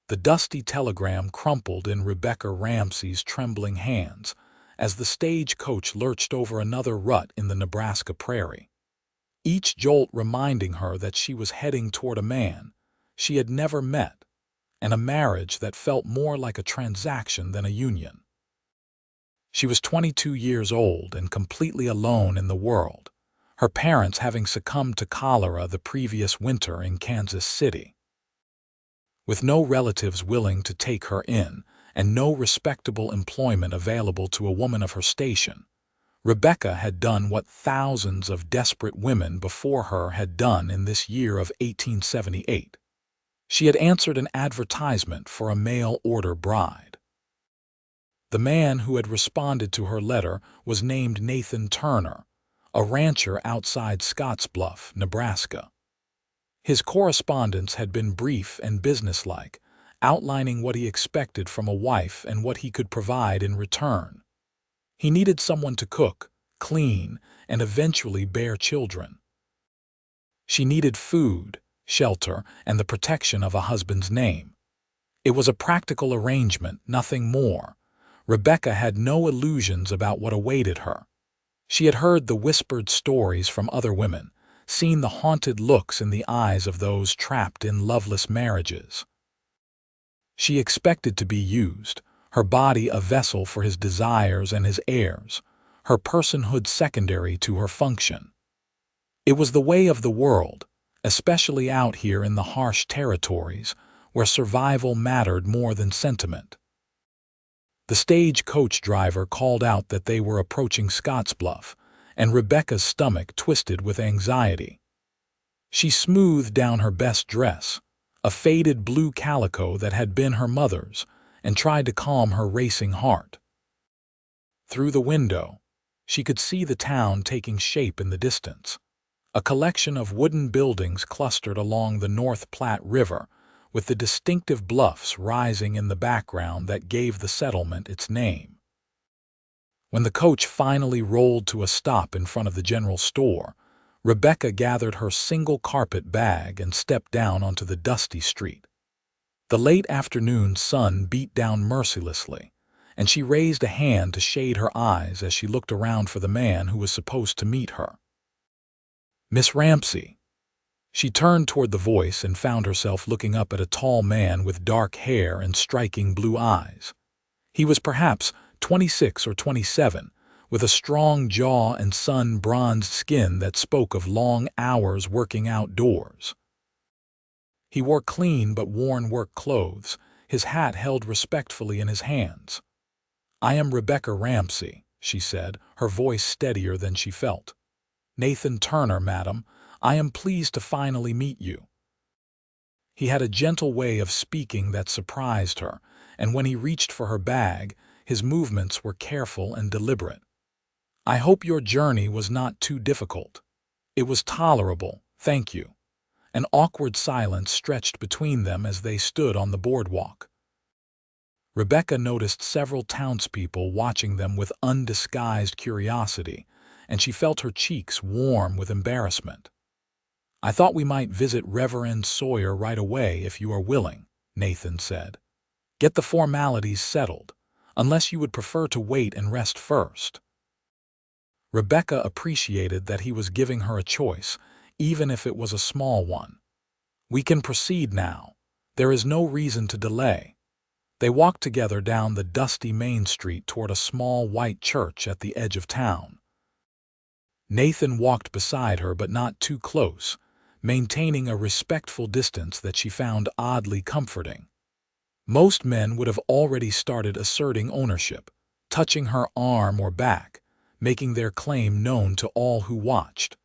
The dusty telegram crumpled in Rebecca Ramsey's trembling hands as the stagecoach lurched over another rut in the Nebraska prairie, each jolt reminding her that she was heading toward a man she had never met and a marriage that felt more like a transaction than a union. She was 22 years old and completely alone in the world, her parents having succumbed to cholera the previous winter in Kansas City. With no relatives willing to take her in and no respectable employment available to a woman of her station, Rebecca had done what thousands of desperate women before her had done in this year of 1878. She had answered an advertisement for a mail-order bride. The man who had responded to her letter was named Nathan Turner, a rancher outside Scottsbluff, Nebraska. His correspondence had been brief and businesslike, outlining what he expected from a wife and what he could provide in return. He needed someone to cook, clean, and eventually bear children. She needed food, shelter, and the protection of a husband's name. It was a practical arrangement, nothing more. Rebecca had no illusions about what awaited her. She had heard the whispered stories from other women, seen the haunted looks in the eyes of those trapped in loveless marriages. She expected to be used, her body a vessel for his desires and his heirs, her personhood secondary to her function. It was the way of the world, especially out here in the harsh territories, where survival mattered more than sentiment. The stagecoach driver called out that they were approaching Scottsbluff, and Rebecca's stomach twisted with anxiety. She smoothed down her best dress, a faded blue calico that had been her mother's, and tried to calm her racing heart. Through the window, she could see the town taking shape in the distance, a collection of wooden buildings clustered along the North Platte River, with the distinctive bluffs rising in the background that gave the settlement its name. When the coach finally rolled to a stop in front of the general store, Rebecca gathered her single carpet bag and stepped down onto the dusty street. The late afternoon sun beat down mercilessly, and she raised a hand to shade her eyes as she looked around for the man who was supposed to meet her. "Miss Ramsey." She turned toward the voice and found herself looking up at a tall man with dark hair and striking blue eyes. He was perhaps 26 or 27, with a strong jaw and sun-bronzed skin that spoke of long hours working outdoors. He wore clean but worn work clothes, his hat held respectfully in his hands. "I am Rebecca Ramsey," she said, her voice steadier than she felt. "Nathan Turner, madam. I am pleased to finally meet you." He had a gentle way of speaking that surprised her, and when he reached for her bag, his movements were careful and deliberate. "I hope your journey was not too difficult." "It was tolerable, thank you." An awkward silence stretched between them as they stood on the boardwalk. Rebecca noticed several townspeople watching them with undisguised curiosity, and she felt her cheeks warm with embarrassment. "I thought we might visit Reverend Sawyer right away if you are willing," Nathan said. "Get the formalities settled, unless you would prefer to wait and rest first." Rebecca appreciated that he was giving her a choice, even if it was a small one. "We can proceed now. There is no reason to delay." They walked together down the dusty main street toward a small white church at the edge of town. Nathan walked beside her, but not too close, maintaining a respectful distance that she found oddly comforting. Most men would have already started asserting ownership, touching her arm or back, making their claim known to all who watched.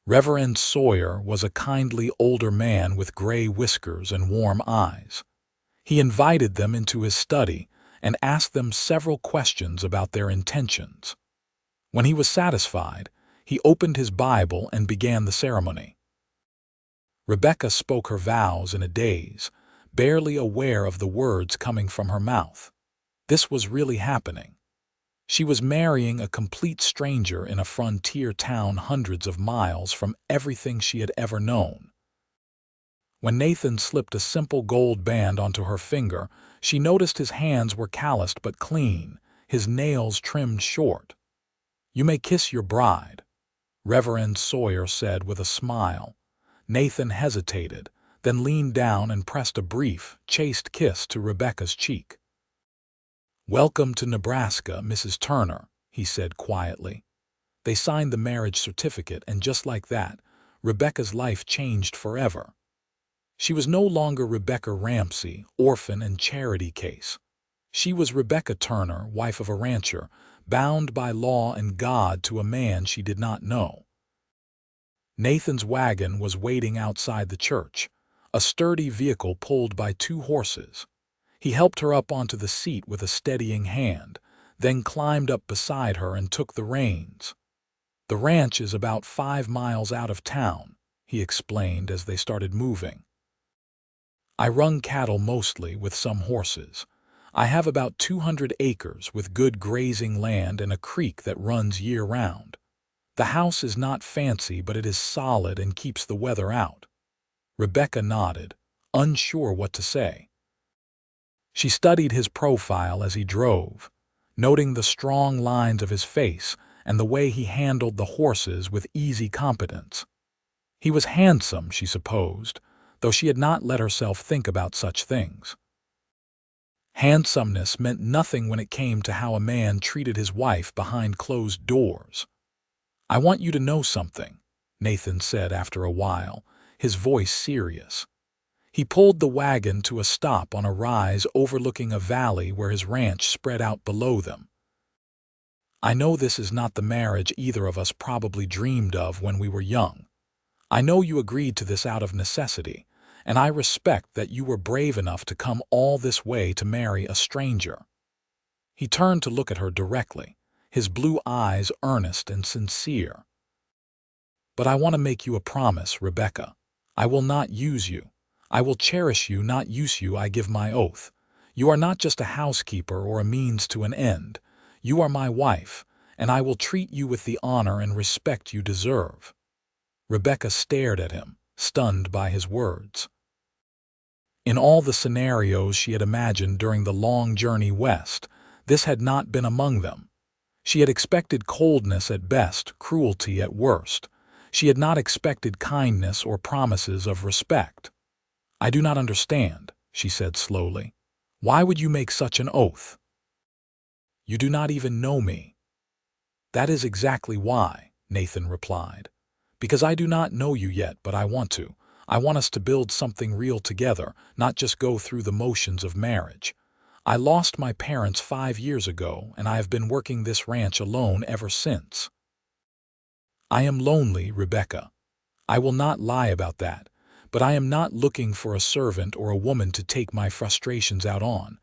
Reverend Sawyer was a kindly older man with gray whiskers and warm eyes. He invited them into his study and asked them several questions about their intentions. When he was satisfied, he opened his Bible and began the ceremony. Rebecca spoke her vows in a daze, barely aware of the words coming from her mouth. This was really happening. She was marrying a complete stranger in a frontier town hundreds of miles from everything she had ever known. When Nathan slipped a simple gold band onto her finger, she noticed his hands were calloused but clean, his nails trimmed short. "You may kiss your bride," Reverend Sawyer said with a smile. Nathan hesitated, then leaned down and pressed a brief, chaste kiss to Rebecca's cheek. "Welcome to Nebraska, Mrs. Turner," he said quietly. They signed the marriage certificate, and just like that, Rebecca's life changed forever. She was no longer Rebecca Ramsey, orphan and charity case. She was Rebecca Turner, wife of a rancher, bound by law and God to a man she did not know. Nathan's wagon was waiting outside the church, a sturdy vehicle pulled by 2 horses. He helped her up onto the seat with a steadying hand, then climbed up beside her and took the reins. "The ranch is about 5 miles out of town," he explained as they started moving. "I run cattle mostly, with some horses. I have about 200 acres with good grazing land and a creek that runs year-round. The house is not fancy, but it is solid and keeps the weather out." Rebecca nodded, unsure what to say. She studied his profile as he drove, noting the strong lines of his face and the way he handled the horses with easy competence. He was handsome, she supposed, though she had not let herself think about such things. Handsomeness meant nothing when it came to how a man treated his wife behind closed doors. "I want you to know something," Nathan said after a while, his voice serious. He pulled the wagon to a stop on a rise overlooking a valley where his ranch spread out below them. "I know this is not the marriage either of us probably dreamed of when we were young. I know you agreed to this out of necessity, and I respect that you were brave enough to come all this way to marry a stranger." He turned to look at her directly, his blue eyes earnest and sincere. "But I want to make you a promise, Rebecca. I will not use you. I will cherish you, not use you, I give my oath. You are not just a housekeeper or a means to an end. You are my wife, and I will treat you with the honor and respect you deserve." Rebecca stared at him, stunned by his words. In all the scenarios she had imagined during the long journey west, this had not been among them. She had expected coldness at best, cruelty at worst. She had not expected kindness or promises of respect. "I do not understand," she said slowly. "Why would you make such an oath? You do not even know me." "That is exactly why," Nathan replied. "Because I do not know you yet, but I want to. I want us to build something real together, not just go through the motions of marriage. I lost my parents 5 years ago, and I have been working this ranch alone ever since. I am lonely, Rebecca. I will not lie about that, but I am not looking for a servant or a woman to take my frustrations out on.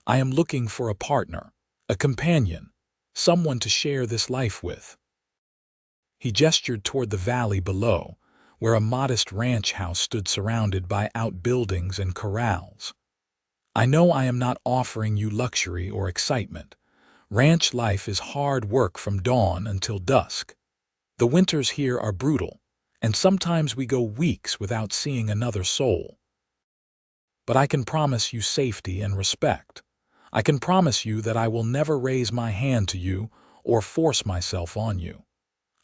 I am looking for a partner, a companion, someone to share this life with." He gestured toward the valley below, where a modest ranch house stood surrounded by outbuildings and corrals. "I know I am not offering you luxury or excitement. Ranch life is hard work from dawn until dusk. The winters here are brutal, and sometimes we go weeks without seeing another soul. But I can promise you safety and respect. I can promise you that I will never raise my hand to you or force myself on you.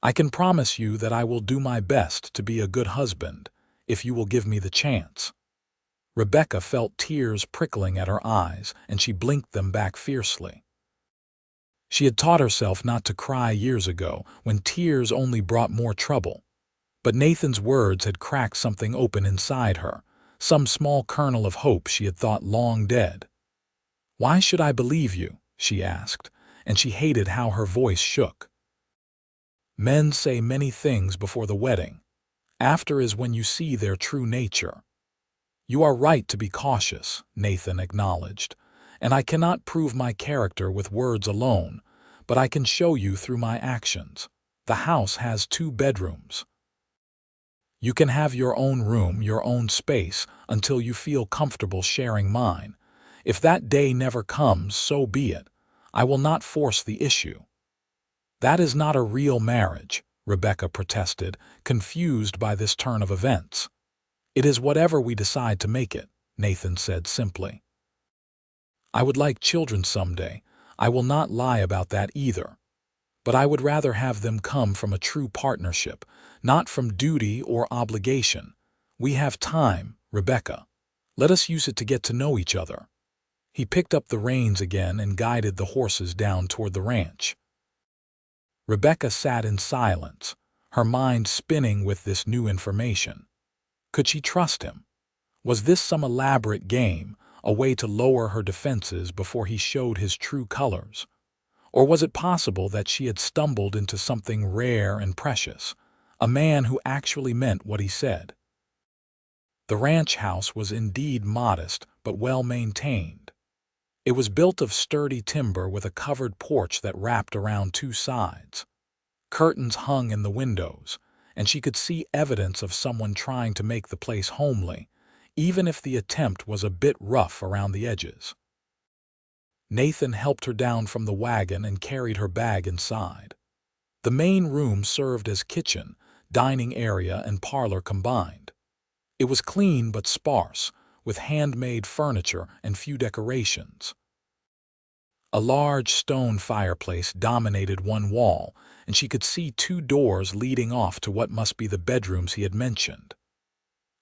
I can promise you that I will do my best to be a good husband, if you will give me the chance." Rebecca felt tears prickling at her eyes, and she blinked them back fiercely. She had taught herself not to cry years ago, when tears only brought more trouble. But Nathan's words had cracked something open inside her, some small kernel of hope she had thought long dead. "Why should I believe you?" she asked, and she hated how her voice shook. "Men say many things before the wedding. After is when you see their true nature." "You are right to be cautious," Nathan acknowledged, "and I cannot prove my character with words alone, but I can show you through my actions. The house has 2 bedrooms. You can have your own room, your own space, until you feel comfortable sharing mine. If that day never comes, so be it. I will not force the issue." "That is not a real marriage," Rebecca protested, confused by this turn of events. "It is whatever we decide to make it," Nathan said simply. "I would like children someday. I will not lie about that either. But I would rather have them come from a true partnership, not from duty or obligation. We have time, Rebecca. Let us use it to get to know each other." He picked up the reins again and guided the horses down toward the ranch. Rebecca sat in silence, her mind spinning with this new information. Could she trust him? Was this some elaborate game, a way to lower her defenses before he showed his true colors? Or was it possible that she had stumbled into something rare and precious, a man who actually meant what he said? The ranch house was indeed modest but well maintained. It was built of sturdy timber with a covered porch that wrapped around two sides. Curtains hung in the windows, and she could see evidence of someone trying to make the place homely, even if the attempt was a bit rough around the edges. Nathan helped her down from the wagon and carried her bag inside. The main room served as kitchen, dining area, and parlor combined. It was clean but sparse, with handmade furniture and few decorations. A large stone fireplace dominated one wall, and she could see two doors leading off to what must be the bedrooms he had mentioned.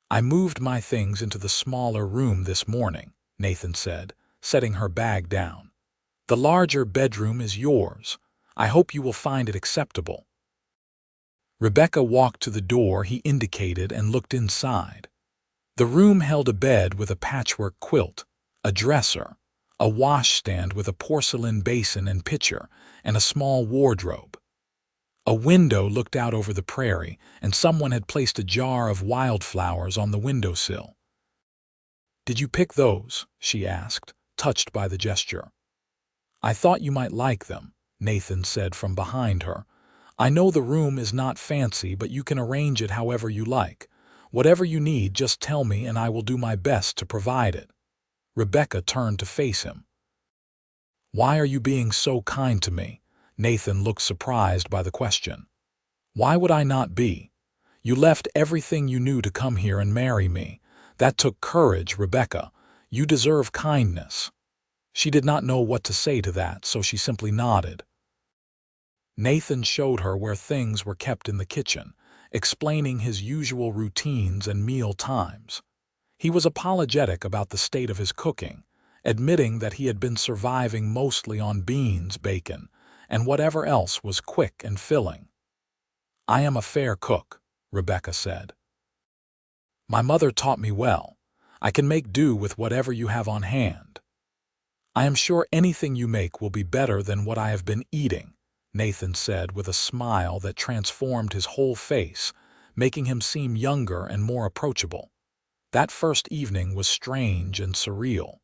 "I moved my things into the smaller room this morning," Nathan said, setting her bag down. "The larger bedroom is yours. I hope you will find it acceptable." Rebecca walked to the door he indicated and looked inside. The room held a bed with a patchwork quilt, a dresser, a washstand with a porcelain basin and pitcher, and a small wardrobe. A window looked out over the prairie, and someone had placed a jar of wildflowers on the windowsill. "Did you pick those?" she asked, touched by the gesture. "I thought you might like them," Nathan said from behind her. "I know the room is not fancy, but you can arrange it however you like. Whatever you need, just tell me and I will do my best to provide it." Rebecca turned to face him. "Why are you being so kind to me?" Nathan looked surprised by the question. "Why would I not be? You left everything you knew to come here and marry me. That took courage, Rebecca. You deserve kindness." She did not know what to say to that, so she simply nodded. Nathan showed her where things were kept in the kitchen, explaining his usual routines and meal times. He was apologetic about the state of his cooking, admitting that he had been surviving mostly on beans, bacon, and whatever else was quick and filling. "I am a fair cook," Rebecca said. "My mother taught me well. I can make do with whatever you have on hand." "I am sure anything you make will be better than what I have been eating," Nathan said with a smile that transformed his whole face, making him seem younger and more approachable. That first evening was strange and surreal.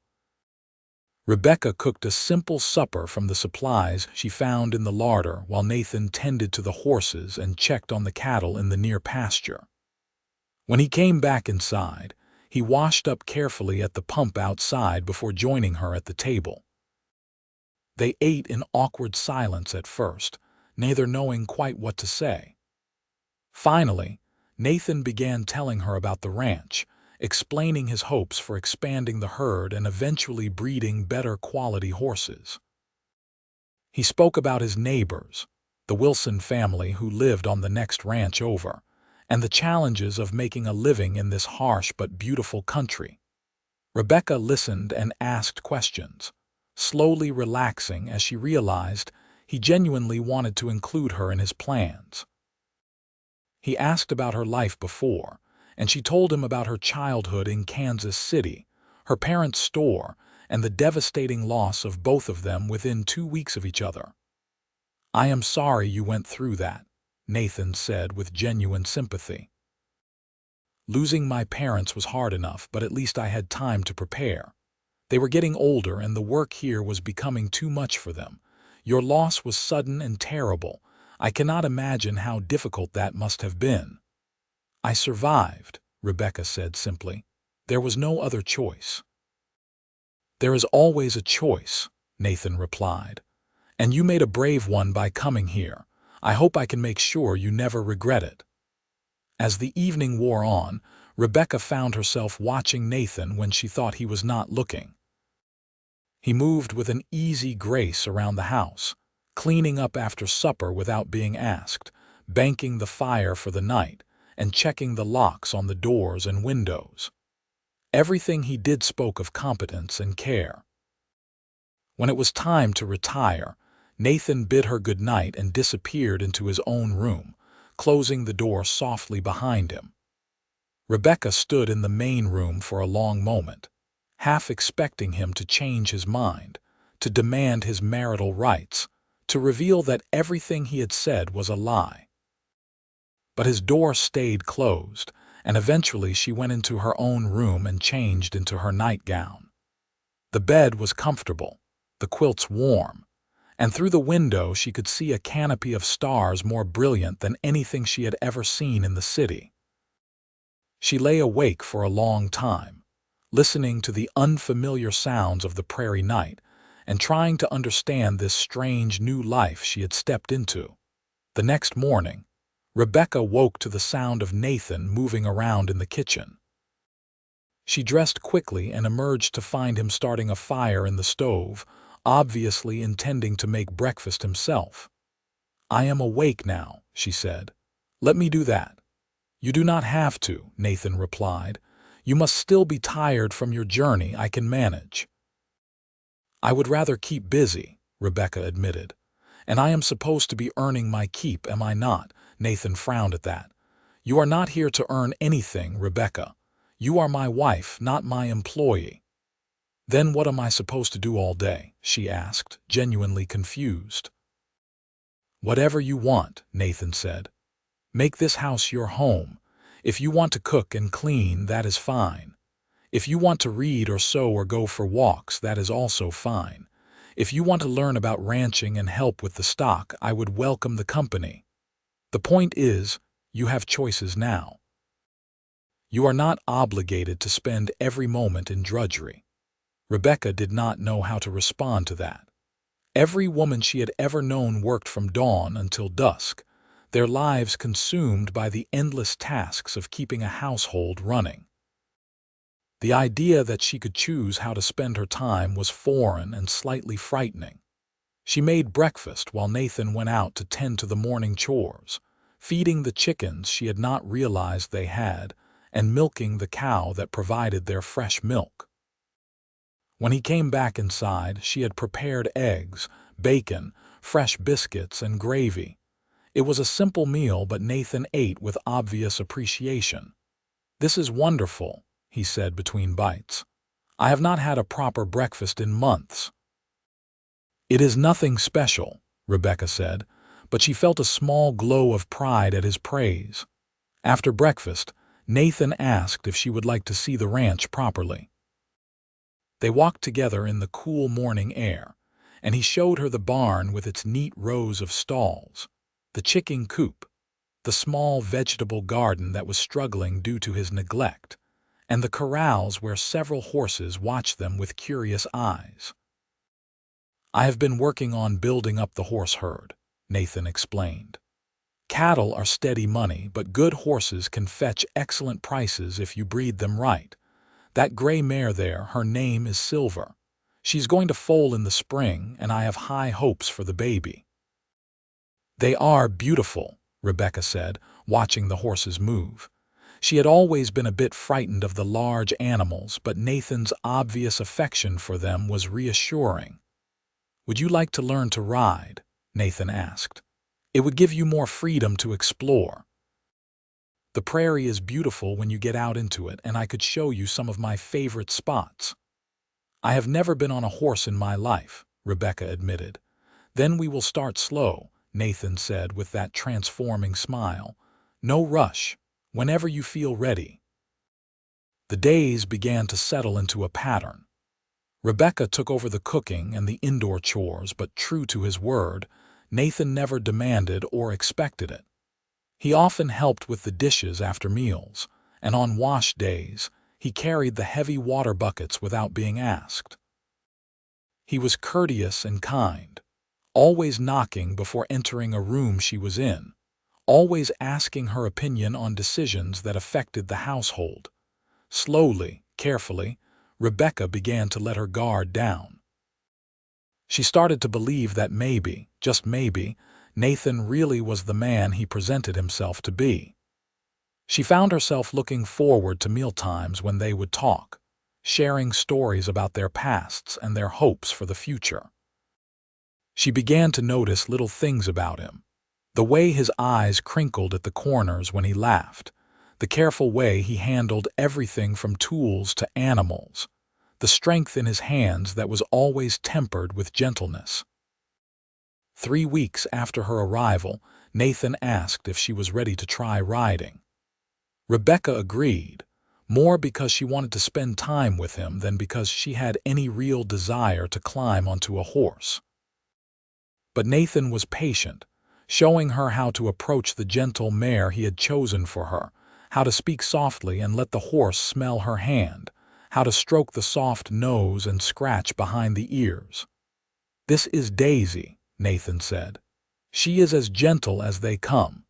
Rebecca cooked a simple supper from the supplies she found in the larder while Nathan tended to the horses and checked on the cattle in the near pasture. When he came back inside, he washed up carefully at the pump outside before joining her at the table. They ate in awkward silence at first, neither knowing quite what to say. Finally, Nathan began telling her about the ranch, explaining his hopes for expanding the herd and eventually breeding better quality horses. He spoke about his neighbors, the Wilson family who lived on the next ranch over, and the challenges of making a living in this harsh but beautiful country. Rebecca listened and asked questions, slowly relaxing as she realized he genuinely wanted to include her in his plans. He asked about her life before, and she told him about her childhood in Kansas City, her parents' store, and the devastating loss of both of them within 2 weeks of each other. "I am sorry you went through that," Nathan said with genuine sympathy. "Losing my parents was hard enough, but at least I had time to prepare. They were getting older and the work here was becoming too much for them. Your loss was sudden and terrible. I cannot imagine how difficult that must have been." "I survived," Rebecca said simply. "There was no other choice." "There is always a choice," Nathan replied. "And you made a brave one by coming here. I hope I can make sure you never regret it." As the evening wore on, Rebecca found herself watching Nathan when she thought he was not looking. He moved with an easy grace around the house, cleaning up after supper without being asked, banking the fire for the night, and checking the locks on the doors and windows. Everything he did spoke of competence and care. When it was time to retire, Nathan bid her good night and disappeared into his own room, closing the door softly behind him. Rebecca stood in the main room for a long moment, half expecting him to change his mind, to demand his marital rights, to reveal that everything he had said was a lie. But his door stayed closed, and eventually she went into her own room and changed into her nightgown. The bed was comfortable, the quilts warm, and through the window she could see a canopy of stars more brilliant than anything she had ever seen in the city. She lay awake for a long time, listening to the unfamiliar sounds of the prairie night and trying to understand this strange new life she had stepped into. The next morning, Rebecca woke to the sound of Nathan moving around in the kitchen. She dressed quickly and emerged to find him starting a fire in the stove, obviously intending to make breakfast himself. "I am awake now," she said. "Let me do that." "You do not have to," Nathan replied. "You must still be tired from your journey. I can manage." "I would rather keep busy," Rebecca admitted. "And I am supposed to be earning my keep, am I not?" Nathan frowned at that. "You are not here to earn anything, Rebecca. You are my wife, not my employee." "Then what am I supposed to do all day?" she asked, genuinely confused. "Whatever you want," Nathan said. "Make this house your home. If you want to cook and clean, that is fine. If you want to read or sew or go for walks, that is also fine. If you want to learn about ranching and help with the stock, I would welcome the company. The point is, you have choices now. You are not obligated to spend every moment in drudgery." Rebecca did not know how to respond to that. Every woman she had ever known worked from dawn until dusk, their lives consumed by the endless tasks of keeping a household running. The idea that she could choose how to spend her time was foreign and slightly frightening. She made breakfast while Nathan went out to tend to the morning chores, feeding the chickens she had not realized they had, and milking the cow that provided their fresh milk. When he came back inside, she had prepared eggs, bacon, fresh biscuits, and gravy. It was a simple meal, but Nathan ate with obvious appreciation. "This is wonderful," he said between bites. "I have not had a proper breakfast in months." "It is nothing special," Rebecca said, but she felt a small glow of pride at his praise. After breakfast, Nathan asked if she would like to see the ranch properly. They walked together in the cool morning air, and he showed her the barn with its neat rows of stalls, the chicken coop, the small vegetable garden that was struggling due to his neglect, and the corrals where several horses watched them with curious eyes. "I have been working on building up the horse herd," Nathan explained. "Cattle are steady money, but good horses can fetch excellent prices if you breed them right. That gray mare there, her name is Silver. She's going to foal in the spring, and I have high hopes for the baby." "They are beautiful," Rebecca said, watching the horses move. She had always been a bit frightened of the large animals, but Nathan's obvious affection for them was reassuring. "Would you like to learn to ride?" Nathan asked. "It would give you more freedom to explore. The prairie is beautiful when you get out into it, and I could show you some of my favorite spots." "I have never been on a horse in my life," Rebecca admitted. "Then we will start slow," Nathan said with that transforming smile. "No rush, whenever you feel ready." The days began to settle into a pattern. Rebecca took over the cooking and the indoor chores, but true to his word, Nathan never demanded or expected it. He often helped with the dishes after meals, and on wash days, he carried the heavy water buckets without being asked. He was courteous and kind, always knocking before entering a room she was in, always asking her opinion on decisions that affected the household. Slowly, carefully, Rebecca began to let her guard down. She started to believe that maybe, just maybe, Nathan really was the man he presented himself to be. She found herself looking forward to mealtimes when they would talk, sharing stories about their pasts and their hopes for the future. She began to notice little things about him. The way his eyes crinkled at the corners when he laughed, the careful way he handled everything from tools to animals, the strength in his hands that was always tempered with gentleness. 3 weeks after her arrival, Nathan asked if she was ready to try riding. Rebecca agreed, more because she wanted to spend time with him than because she had any real desire to climb onto a horse. But Nathan was patient, showing her how to approach the gentle mare he had chosen for her, how to speak softly and let the horse smell her hand, how to stroke the soft nose and scratch behind the ears. "This is Daisy," Nathan said. "She is as gentle as they come.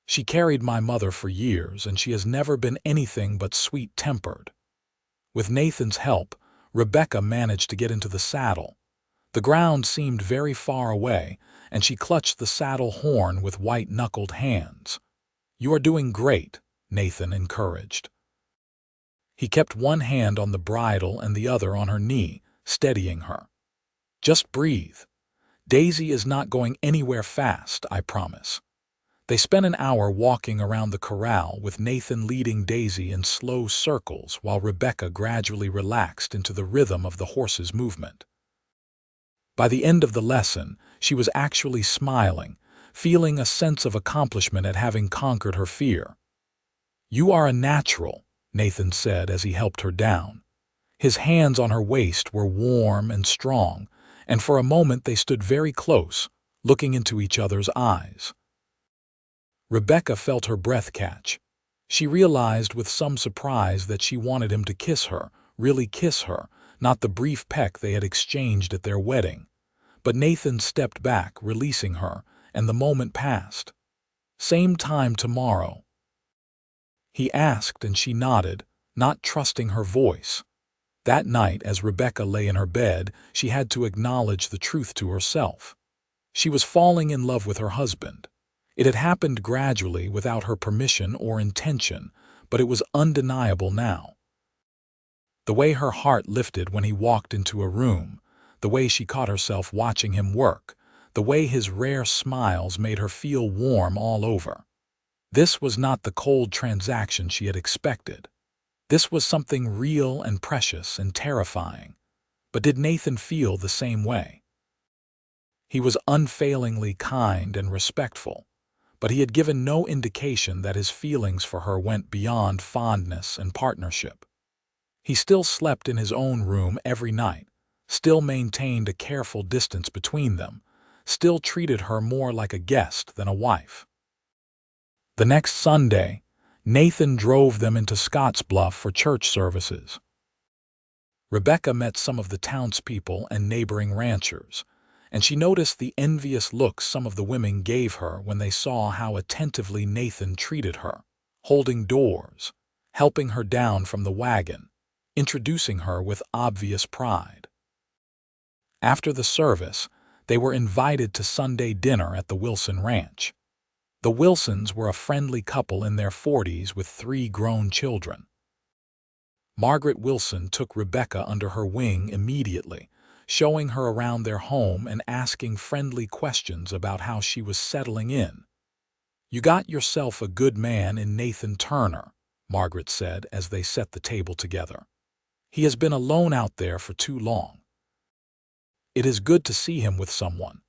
She carried my mother for years, and she has never been anything but sweet-tempered." With Nathan's help, Rebecca managed to get into the saddle. The ground seemed very far away, and she clutched the saddle horn with white-knuckled hands. "You are doing great," Nathan encouraged. He kept one hand on the bridle and the other on her knee, steadying her. "Just breathe. Daisy is not going anywhere fast, I promise." They spent an hour walking around the corral, with Nathan leading Daisy in slow circles while Rebecca gradually relaxed into the rhythm of the horse's movement. By the end of the lesson, she was actually smiling, feeling a sense of accomplishment at having conquered her fear. "You are a natural," Nathan said as he helped her down. His hands on her waist were warm and strong, and for a moment they stood very close, looking into each other's eyes. Rebecca felt her breath catch. She realized with some surprise that she wanted him to kiss her, really kiss her, not the brief peck they had exchanged at their wedding. But Nathan stepped back, releasing her, and the moment passed. "Same time tomorrow?" he asked, and she nodded, not trusting her voice. That night, as Rebecca lay in her bed, she had to acknowledge the truth to herself. She was falling in love with her husband. It had happened gradually, without her permission or intention, but it was undeniable now. The way her heart lifted when he walked into a room, the way she caught herself watching him work, the way his rare smiles made her feel warm all over. This was not the cold transaction she had expected. This was something real and precious and terrifying. But did Nathan feel the same way? He was unfailingly kind and respectful, but he had given no indication that his feelings for her went beyond fondness and partnership. He still slept in his own room every night, still maintained a careful distance between them, still treated her more like a guest than a wife. The next Sunday, Nathan drove them into Scottsbluff for church services. Rebecca met some of the townspeople and neighboring ranchers, and she noticed the envious looks some of the women gave her when they saw how attentively Nathan treated her, holding doors, helping her down from the wagon, introducing her with obvious pride. After the service, they were invited to Sunday dinner at the Wilson Ranch. The Wilsons were a friendly couple in their 40s with 3 grown children. Margaret Wilson took Rebecca under her wing immediately, showing her around their home and asking friendly questions about how she was settling in. "You got yourself a good man in Nathan Turner," Margaret said as they set the table together. "He has been alone out there for too long. It is good to see him with someone."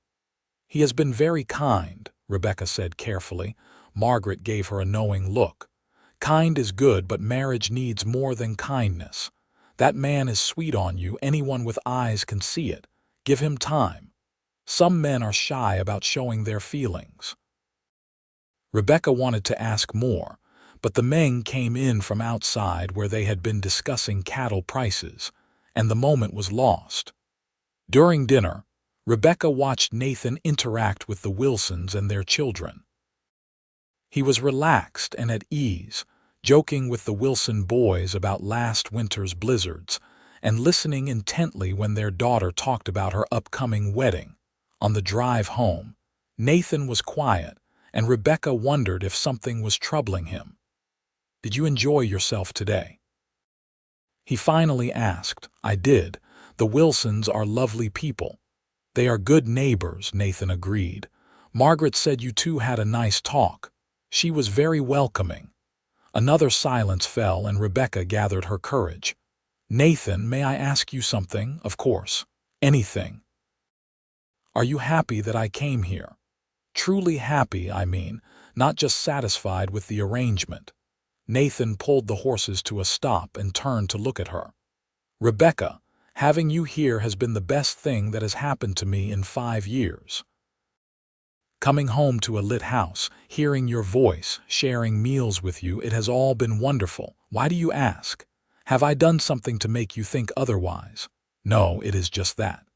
"He has been very kind," Rebecca said carefully. Margaret gave her a knowing look. "Kind is good, but marriage needs more than kindness. That man is sweet on you. Anyone with eyes can see it. Give him time. Some men are shy about showing their feelings." Rebecca wanted to ask more, but the men came in from outside where they had been discussing cattle prices, and the moment was lost. During dinner, Rebecca watched Nathan interact with the Wilsons and their children. He was relaxed and at ease, joking with the Wilson boys about last winter's blizzards, and listening intently when their daughter talked about her upcoming wedding. On the drive home, Nathan was quiet, and Rebecca wondered if something was troubling him. "Did you enjoy yourself today?" he finally asked. "I did. The Wilsons are lovely people." "They are good neighbors," Nathan agreed. "Margaret said you two had a nice talk. She was very welcoming." Another silence fell, and Rebecca gathered her courage. "Nathan, may I ask you something?" "Of course. Anything." "Are you happy that I came here? Truly happy, I mean, not just satisfied with the arrangement." Nathan pulled the horses to a stop and turned to look at her. "Rebecca, having you here has been the best thing that has happened to me in 5 years. Coming home to a lit house, hearing your voice, sharing meals with you, it has all been wonderful. Why do you ask? Have I done something to make you think otherwise?" "No, it is just that."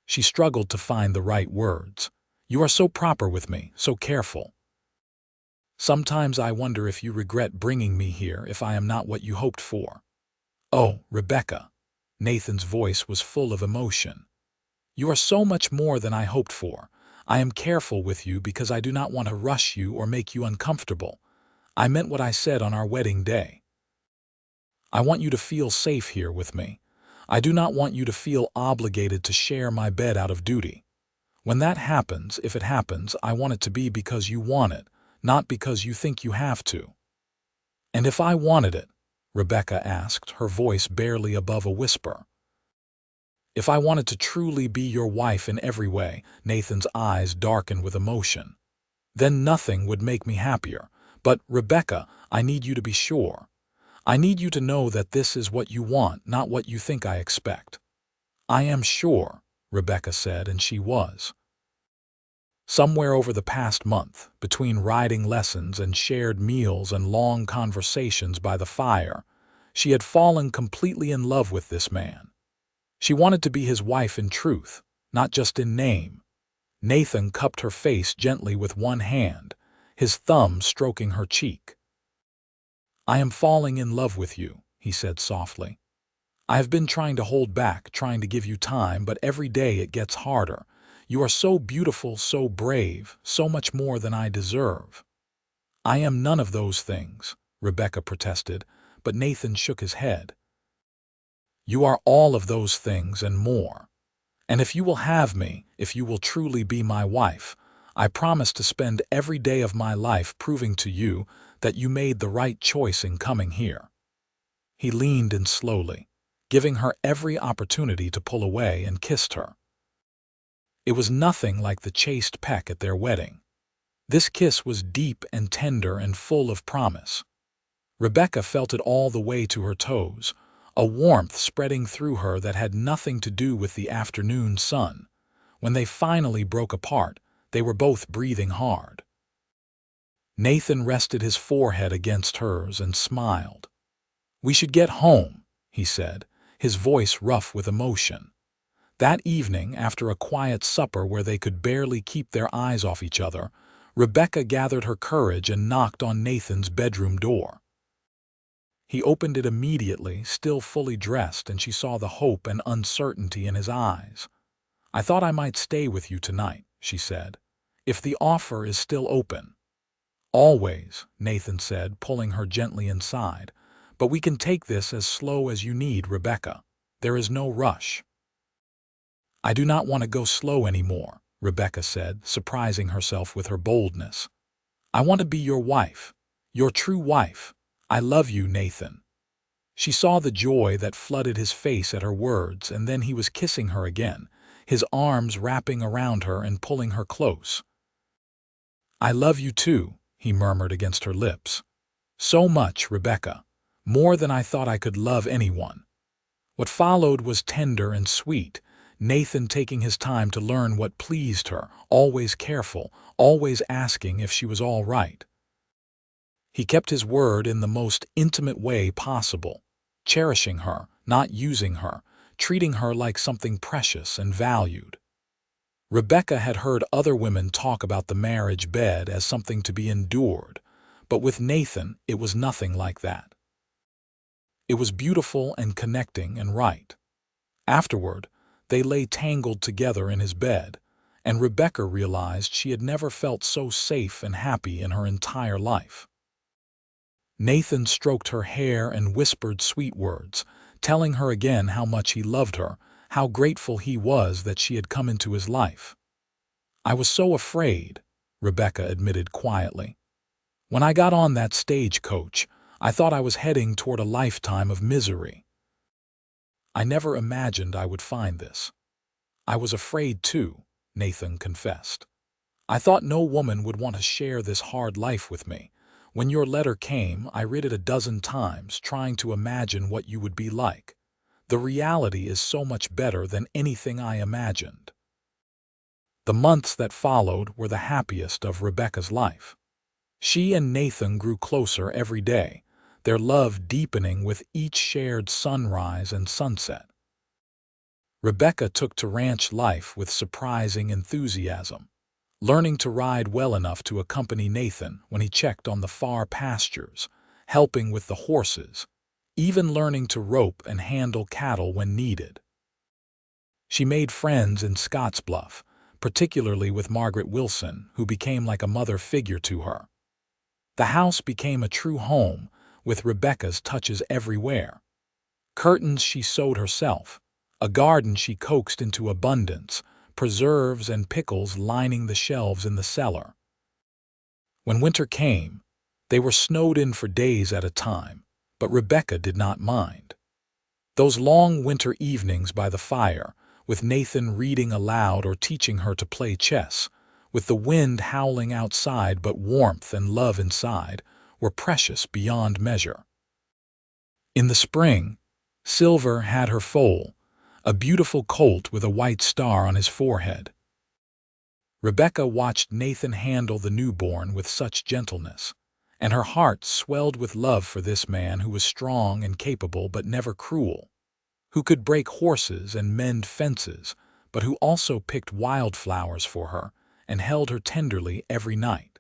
She struggled to find the right words. "You are so proper with me, so careful. Sometimes I wonder if you regret bringing me here, if I am not what you hoped for." "Oh, Rebecca." Nathan's voice was full of emotion. "You are so much more than I hoped for. I am careful with you because I do not want to rush you or make you uncomfortable. I meant what I said on our wedding day. I want you to feel safe here with me. I do not want you to feel obligated to share my bed out of duty. When that happens, if it happens, I want it to be because you want it, not because you think you have to." "And if I wanted it?" Rebecca asked, her voice barely above a whisper. "If I wanted to truly be your wife in every way," Nathan's eyes darkened with emotion, "then nothing would make me happier. But, Rebecca, I need you to be sure. I need you to know that this is what you want, not what you think I expect." "I am sure," Rebecca said, and she was. Somewhere over the past month, between riding lessons and shared meals and long conversations by the fire, she had fallen completely in love with this man. She wanted to be his wife in truth, not just in name. Nathan cupped her face gently with one hand, his thumb stroking her cheek. "I am falling in love with you," he said softly. "I have been trying to hold back, trying to give you time, but every day it gets harder. You are so beautiful, so brave, so much more than I deserve." "I am none of those things," Rebecca protested, but Nathan shook his head. "You are all of those things and more. And if you will have me, if you will truly be my wife, I promise to spend every day of my life proving to you that you made the right choice in coming here." He leaned in slowly, giving her every opportunity to pull away, and kissed her. It was nothing like the chaste peck at their wedding. This kiss was deep and tender and full of promise. Rebecca felt it all the way to her toes, a warmth spreading through her that had nothing to do with the afternoon sun. When they finally broke apart, they were both breathing hard. Nathan rested his forehead against hers and smiled. "We should get home," he said, his voice rough with emotion. That evening, after a quiet supper where they could barely keep their eyes off each other, Rebecca gathered her courage and knocked on Nathan's bedroom door. He opened it immediately, still fully dressed, and she saw the hope and uncertainty in his eyes. "I thought I might stay with you tonight," she said, "if the offer is still open." "Always," Nathan said, pulling her gently inside. "But we can take this as slow as you need, Rebecca. There is no rush." "I do not want to go slow anymore," Rebecca said, surprising herself with her boldness. "I want to be your wife, your true wife. I love you, Nathan." She saw the joy that flooded his face at her words, and then he was kissing her again, his arms wrapping around her and pulling her close. "I love you too," he murmured against her lips. "So much, Rebecca. More than I thought I could love anyone." What followed was tender and sweet, Nathan taking his time to learn what pleased her, always careful, always asking if she was all right. He kept his word in the most intimate way possible, cherishing her, not using her, treating her like something precious and valued. Rebecca had heard other women talk about the marriage bed as something to be endured, But with Nathan, it was nothing like that. It was beautiful and connecting and right. Afterward, they lay tangled together in his bed, and Rebecca realized she had never felt so safe and happy in her entire life. Nathan stroked her hair and whispered sweet words, telling her again how much he loved her, how grateful he was that she had come into his life. "I was so afraid," Rebecca admitted quietly. "When I got on that stagecoach, I thought I was heading toward a lifetime of misery. I never imagined I would find this. I was afraid too," Nathan confessed. "I thought no woman would want to share this hard life with me. When your letter came, I read it a dozen times, trying to imagine what you would be like. The reality is so much better than anything I imagined." The months that followed were the happiest of Rebecca's life. She and Nathan grew closer every day, their love deepening with each shared sunrise and sunset. Rebecca took to ranch life with surprising enthusiasm, learning to ride well enough to accompany Nathan when he checked on the far pastures, helping with the horses, even learning to rope and handle cattle when needed. She made friends in Scottsbluff, particularly with Margaret Wilson, who became like a mother figure to her. The house became a true home, with Rebecca's touches everywhere. Curtains she sewed herself, a garden she coaxed into abundance, preserves and pickles lining the shelves in the cellar. When winter came, they were snowed in for days at a time, but Rebecca did not mind. Those long winter evenings by the fire, with Nathan reading aloud or teaching her to play chess, with the wind howling outside but warmth and love inside, were precious beyond measure. In the spring, Silver had her foal, a beautiful colt with a white star on his forehead. Rebecca watched Nathan handle the newborn with such gentleness, and her heart swelled with love for this man who was strong and capable but never cruel, who could break horses and mend fences, but who also picked wildflowers for her and held her tenderly every night.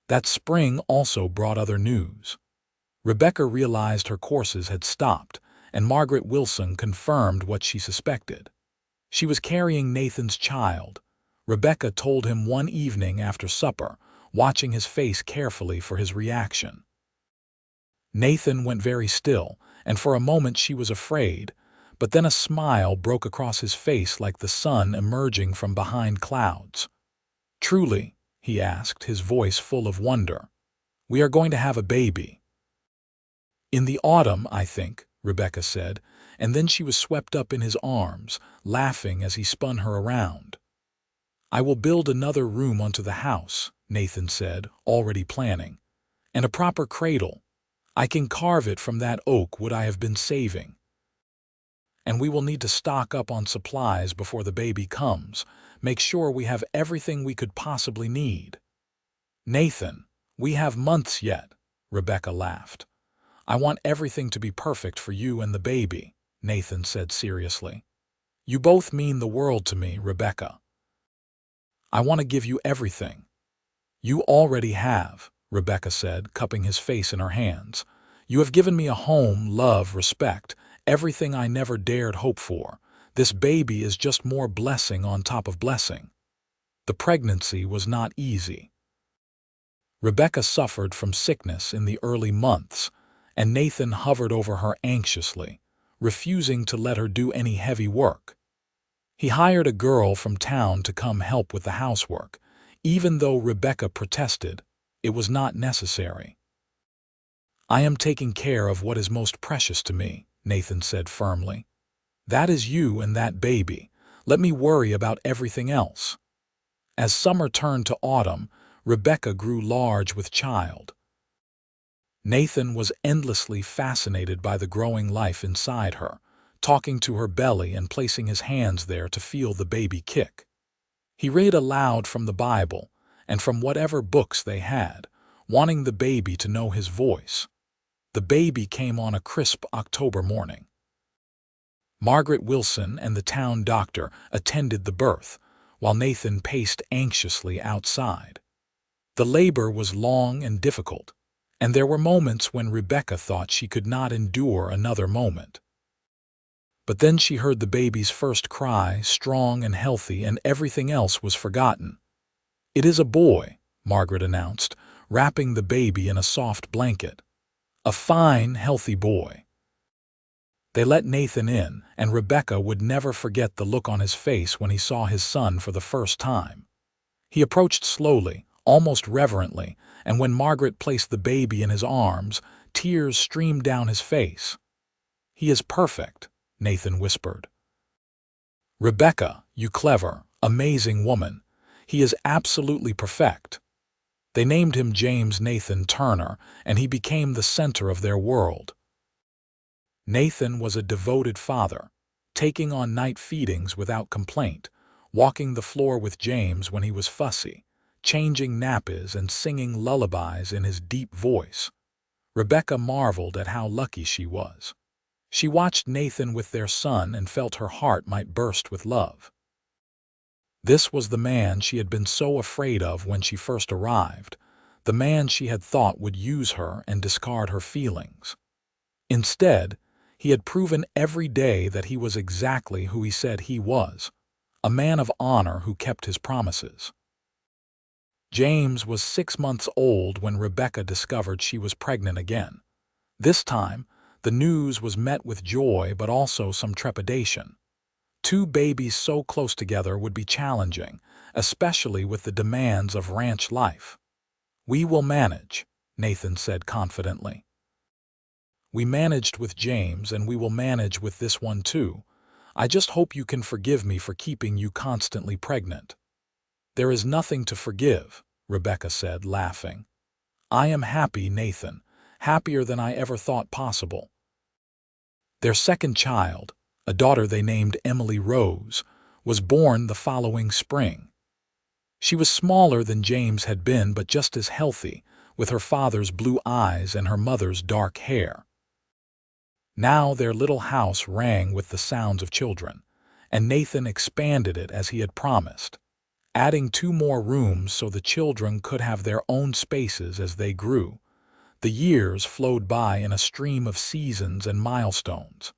That spring also brought other news. Rebecca realized her courses had stopped, and Margaret Wilson confirmed what she suspected. She was carrying Nathan's child. Rebecca told him one evening after supper, watching his face carefully for his reaction. Nathan went very still, and for a moment she was afraid, but then a smile broke across his face like the sun emerging from behind clouds. "Truly," he asked, his voice full of wonder, "we are going to have a baby." "In the autumn, I think," Rebecca said, and then she was swept up in his arms, laughing as he spun her around. "I will build another room onto the house," Nathan said, already planning, "and a proper cradle. I can carve it from that oak wood I have been saving. And we will need to stock up on supplies before the baby comes, make sure we have everything we could possibly need." "Nathan, we have months yet," Rebecca laughed. "I want everything to be perfect for you and the baby," Nathan said seriously. "You both mean the world to me, Rebecca. I want to give you everything." "You already have," Rebecca said, cupping his face in her hands. "You have given me a home, love, respect, everything I never dared hope for. This baby is just more blessing on top of blessing." The pregnancy was not easy. Rebecca suffered from sickness in the early months, and Nathan hovered over her anxiously, refusing to let her do any heavy work. He hired a girl from town to come help with the housework, even though Rebecca protested. It was not necessary. "I am taking care of what is most precious to me," Nathan said firmly. "That is you and that baby. Let me worry about everything else." As summer turned to autumn, Rebecca grew large with child. Nathan was endlessly fascinated by the growing life inside her, talking to her belly and placing his hands there to feel the baby kick. He read aloud from the Bible and from whatever books they had, wanting the baby to know his voice. The baby came on a crisp October morning. Margaret Wilson and the town doctor attended the birth, while Nathan paced anxiously outside. The labor was long and difficult, and there were moments when Rebecca thought she could not endure another moment. But then she heard the baby's first cry, strong and healthy, and everything else was forgotten. "It is a boy," Margaret announced, wrapping the baby in a soft blanket. "A fine, healthy boy." They let Nathan in, and Rebecca would never forget the look on his face when he saw his son for the first time. He approached slowly, almost reverently, and when Margaret placed the baby in his arms, tears streamed down his face. "He is perfect," Nathan whispered. "Rebecca, you clever, amazing woman. He is absolutely perfect." They named him James Nathan Turner, and he became the center of their world. Nathan was a devoted father, taking on night feedings without complaint, walking the floor with James when he was fussy, changing nappies and singing lullabies in his deep voice. Rebecca marveled at how lucky she was. She watched Nathan with their son and felt her heart might burst with love. This was the man she had been so afraid of when she first arrived, the man she had thought would use her and discard her feelings. Instead, he had proven every day that he was exactly who he said he was, a man of honor who kept his promises. James was 6 months old when Rebecca discovered she was pregnant again. This time, the news was met with joy but also some trepidation. Two babies so close together would be challenging, especially with the demands of ranch life. "We will manage," Nathan said confidently. "We managed with James, and we will manage with this one too. I just hope you can forgive me for keeping you constantly pregnant." "There is nothing to forgive," Rebecca said, laughing. "I am happy, Nathan, happier than I ever thought possible." Their second child, a daughter they named Emily Rose, was born the following spring. She was smaller than James had been, but just as healthy, with her father's blue eyes and her mother's dark hair. Now their little house rang with the sounds of children, and Nathan expanded it as he had promised, adding 2 more rooms so the children could have their own spaces as they grew. The years flowed by in a stream of seasons and milestones.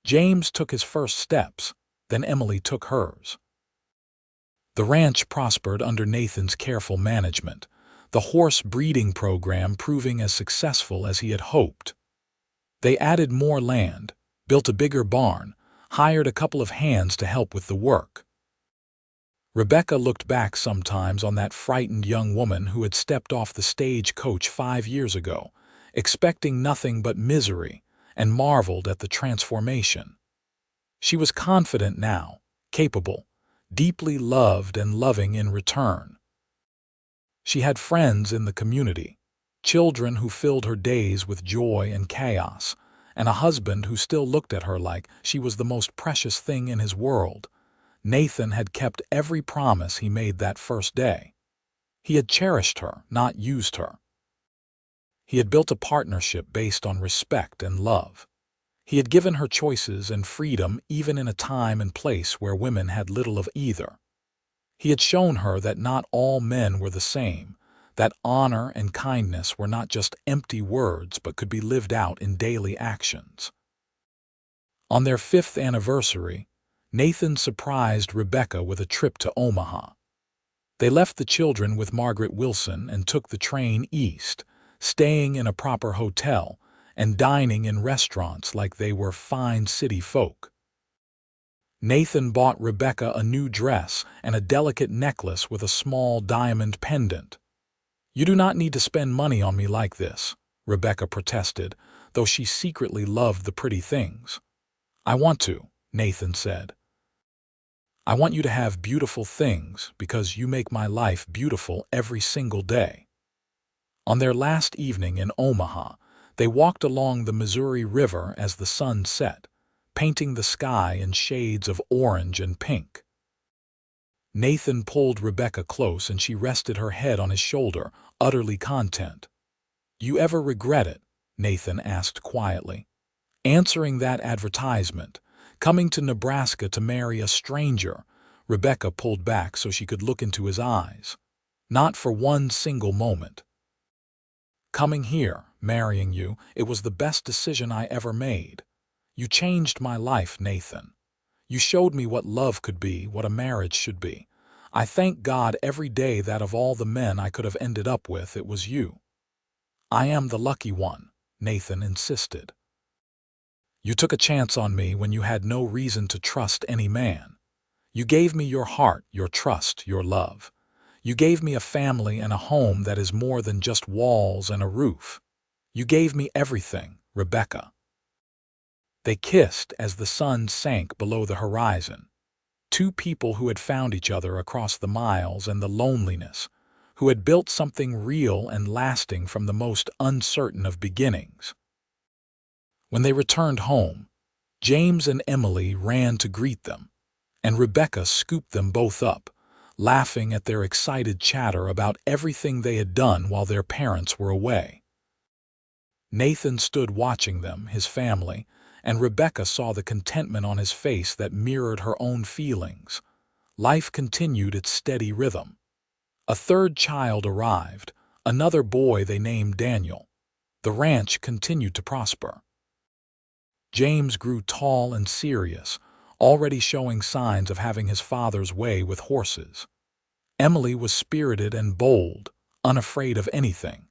James took his first steps, then Emily took hers. The ranch prospered under Nathan's careful management, the horse breeding program proving as successful as he had hoped. They added more land, built a bigger barn, hired a couple of hands to help with the work. Rebecca looked back sometimes on that frightened young woman who had stepped off the stagecoach 5 years ago, expecting nothing but misery, and marveled at the transformation. She was confident now, capable, deeply loved and loving in return. She had friends in the community, children who filled her days with joy and chaos, and a husband who still looked at her like she was the most precious thing in his world. Nathan had kept every promise he made that first day. He had cherished her, not used her. He had built a partnership based on respect and love. He had given her choices and freedom even in a time and place where women had little of either. He had shown her that not all men were the same, that honor and kindness were not just empty words but could be lived out in daily actions. On their 5th anniversary, Nathan surprised Rebecca with a trip to Omaha. They left the children with Margaret Wilson and took the train east, staying in a proper hotel and dining in restaurants like they were fine city folk. Nathan bought Rebecca a new dress and a delicate necklace with a small diamond pendant. "You do not need to spend money on me like this," Rebecca protested, though she secretly loved the pretty things. "I want to," Nathan said. "I want you to have beautiful things because you make my life beautiful every single day." On their last evening in Omaha, they walked along the Missouri River as the sun set, painting the sky in shades of orange and pink. Nathan pulled Rebecca close and she rested her head on his shoulder, utterly content. "You ever regret it?" Nathan asked quietly. "Answering that advertisement, coming to Nebraska to marry a stranger." Rebecca pulled back so she could look into his eyes. Not for one single moment. Coming here, marrying you, it was the best decision I ever made. You changed my life, Nathan. You showed me what love could be, what a marriage should be. I thank God every day that of all the men I could have ended up with, it was you. I am the lucky one, Nathan insisted. You took a chance on me when you had no reason to trust any man. You gave me your heart, your trust, your love. You gave me a family and a home that is more than just walls and a roof. You gave me everything, Rebecca. They kissed as the sun sank below the horizon. Two people who had found each other across the miles and the loneliness, who had built something real and lasting from the most uncertain of beginnings. When they returned home, James and Emily ran to greet them, and Rebecca scooped them both up, laughing at their excited chatter about everything they had done while their parents were away. Nathan stood watching them, his family, and Rebecca saw the contentment on his face that mirrored her own feelings. Life continued its steady rhythm. A third child arrived, another boy they named Daniel. The ranch continued to prosper. James grew tall and serious, already showing signs of having his father's way with horses. Emily was spirited and bold, unafraid of anything.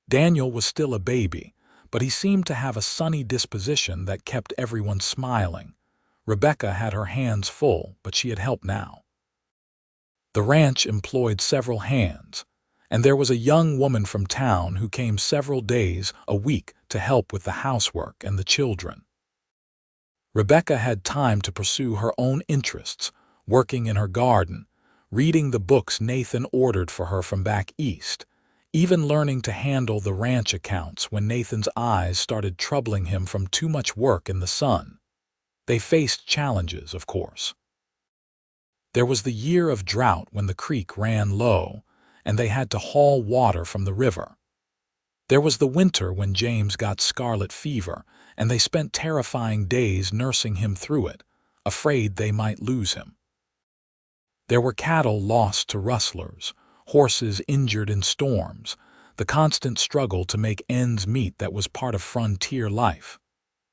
Daniel was still a baby, but he seemed to have a sunny disposition that kept everyone smiling. Rebecca had her hands full, but she had help now. The ranch employed several hands, and there was a young woman from town who came several days a week to help with the housework and the children. Rebecca had time to pursue her own interests, working in her garden, reading the books Nathan ordered for her from back east, even learning to handle the ranch accounts when Nathan's eyes started troubling him from too much work in the sun. They faced challenges, of course. There was the year of drought when the creek ran low, and they had to haul water from the river. There was the winter when James got scarlet fever, and they spent terrifying days nursing him through it, afraid they might lose him. There were cattle lost to rustlers, horses injured in storms, the constant struggle to make ends meet that was part of frontier life.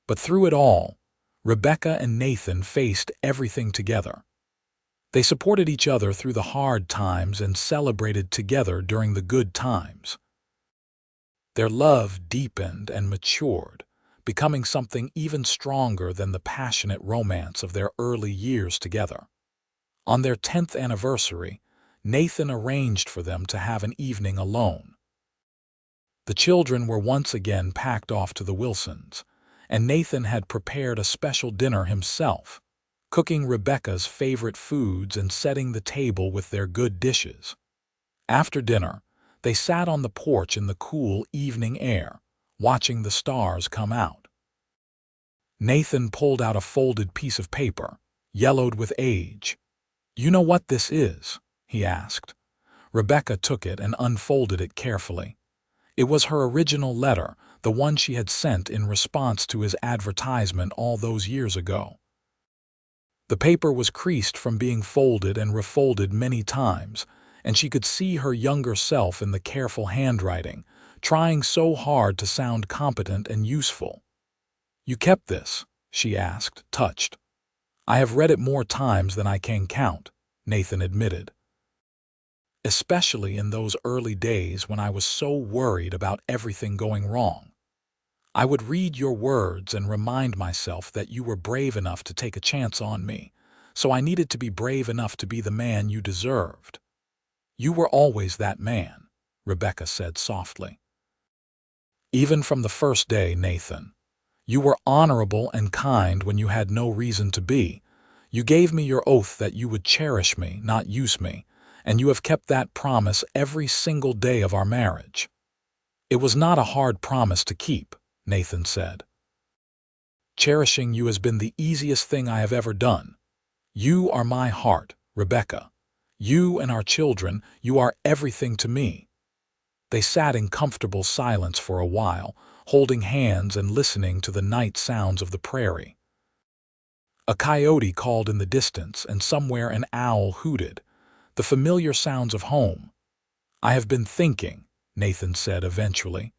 But through it all, Rebecca and Nathan faced everything together. They supported each other through the hard times and celebrated together during the good times. Their love deepened and matured, becoming something even stronger than the passionate romance of their early years together. On their 10th anniversary, Nathan arranged for them to have an evening alone. The children were once again packed off to the Wilsons, and Nathan had prepared a special dinner himself, cooking Rebecca's favorite foods and setting the table with their good dishes. After dinner, they sat on the porch in the cool evening air, watching the stars come out. Nathan pulled out a folded piece of paper, yellowed with age. "You know what this is?" he asked. Rebecca took it and unfolded it carefully. It was her original letter, the one she had sent in response to his advertisement all those years ago. The paper was creased from being folded and refolded many times, and she could see her younger self in the careful handwriting, trying so hard to sound competent and useful. "You kept this?" she asked, touched. "I have read it more times than I can count," Nathan admitted. "Especially in those early days when I was so worried about everything going wrong. I would read your words and remind myself that you were brave enough to take a chance on me, so I needed to be brave enough to be the man you deserved." "You were always that man," Rebecca said softly. "Even from the first day, Nathan. You were honorable and kind when you had no reason to be. You gave me your oath that you would cherish me, not use me, and you have kept that promise every single day of our marriage." "It was not a hard promise to keep," Nathan said. "Cherishing you has been the easiest thing I have ever done. You are my heart, Rebecca. You and our children, you are everything to me." They sat in comfortable silence for a while, holding hands and listening to the night sounds of the prairie. A coyote called in the distance, and somewhere an owl hooted, the familiar sounds of home. I have been thinking, Nathan said eventually.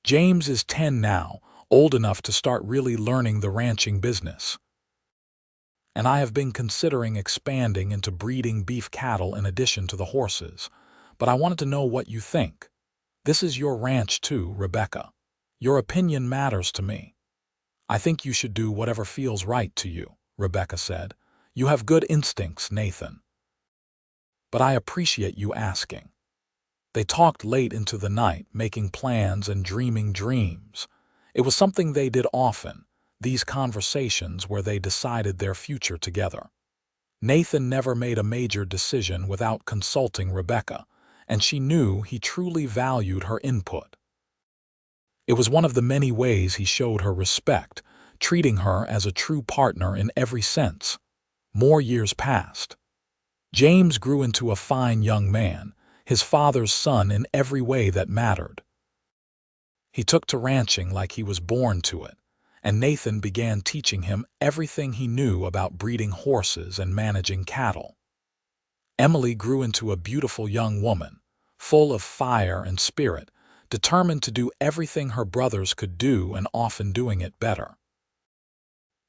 James is 10 now, old enough to start really learning the ranching business. And I have been considering expanding into breeding beef cattle in addition to the horses. But I wanted to know what you think. This is your ranch too, Rebecca. Your opinion matters to me. I think you should do whatever feels right to you, Rebecca said. You have good instincts, Nathan. But I appreciate you asking. They talked late into the night, making plans and dreaming dreams. It was something they did often, these conversations where they decided their future together. Nathan never made a major decision without consulting Rebecca, and she knew he truly valued her input. It was one of the many ways he showed her respect, treating her as a true partner in every sense. More years passed. James grew into a fine young man, his father's son in every way that mattered. He took to ranching like he was born to it, and Nathan began teaching him everything he knew about breeding horses and managing cattle. Emily grew into a beautiful young woman, full of fire and spirit, determined to do everything her brothers could do and often doing it better.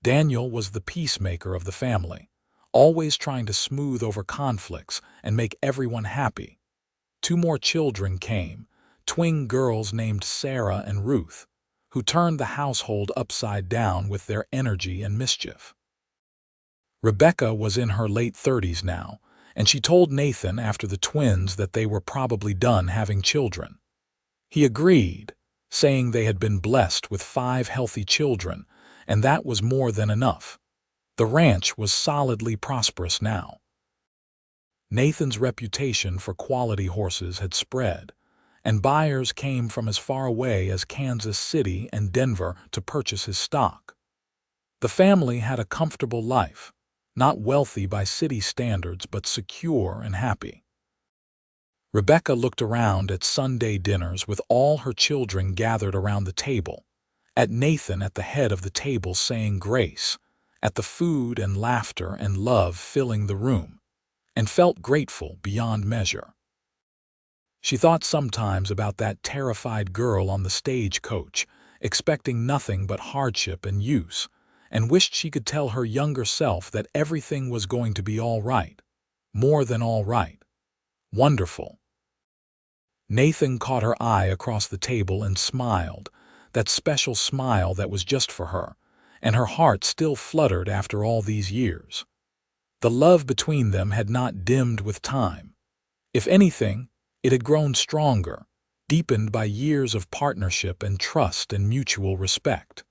Daniel was the peacemaker of the family, always trying to smooth over conflicts and make everyone happy. 2 more children came, twin girls named Sarah and Ruth, who turned the household upside down with their energy and mischief. Rebecca was in her late 30s now, and she told Nathan after the twins that they were probably done having children. He agreed, saying they had been blessed with 5 healthy children, and that was more than enough. The ranch was solidly prosperous now. Nathan's reputation for quality horses had spread, and buyers came from as far away as Kansas City and Denver to purchase his stock. The family had a comfortable life, not wealthy by city standards but secure and happy. Rebecca looked around at Sunday dinners with all her children gathered around the table, at Nathan at the head of the table saying grace, at the food and laughter and love filling the room, and felt grateful beyond measure. She thought sometimes about that terrified girl on the stagecoach, expecting nothing but hardship and use, and wished she could tell her younger self that everything was going to be all right. More than all right. Wonderful. Nathan caught her eye across the table and smiled, that special smile that was just for her, and her heart still fluttered after all these years. The love between them had not dimmed with time. If anything, it had grown stronger, deepened by years of partnership and trust and mutual respect.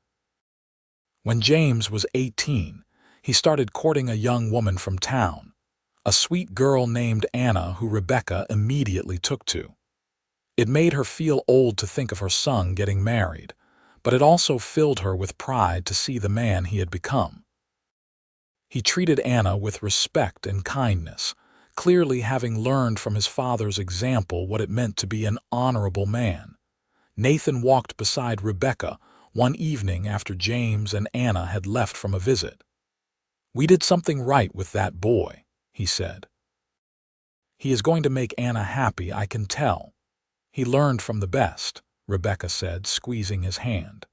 When James was 18, he started courting a young woman from town, a sweet girl named Anna who Rebecca immediately took to. It made her feel old to think of her son getting married, but it also filled her with pride to see the man he had become. He treated Anna with respect and kindness, clearly having learned from his father's example what it meant to be an honorable man. Nathan walked beside Rebecca one evening after James and Anna had left from a visit. "We did something right with that boy," he said. "He is going to make Anna happy, I can tell." "He learned from the best," Rebecca said, squeezing his hand.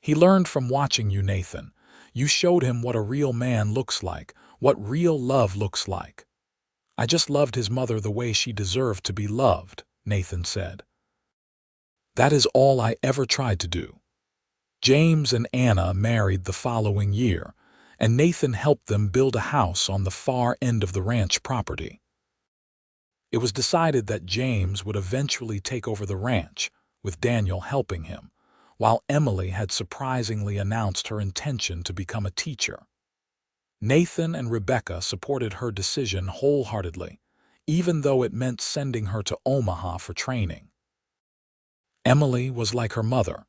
"He learned from watching you, Nathan. You showed him what a real man looks like, what real love looks like." "I just loved his mother the way she deserved to be loved," Nathan said. "That is all I ever tried to do." James and Anna married the following year, and Nathan helped them build a house on the far end of the ranch property. It was decided that James would eventually take over the ranch, with Daniel helping him, while Emily had surprisingly announced her intention to become a teacher. Nathan and Rebecca supported her decision wholeheartedly, even though it meant sending her to Omaha for training. Emily was like her mother,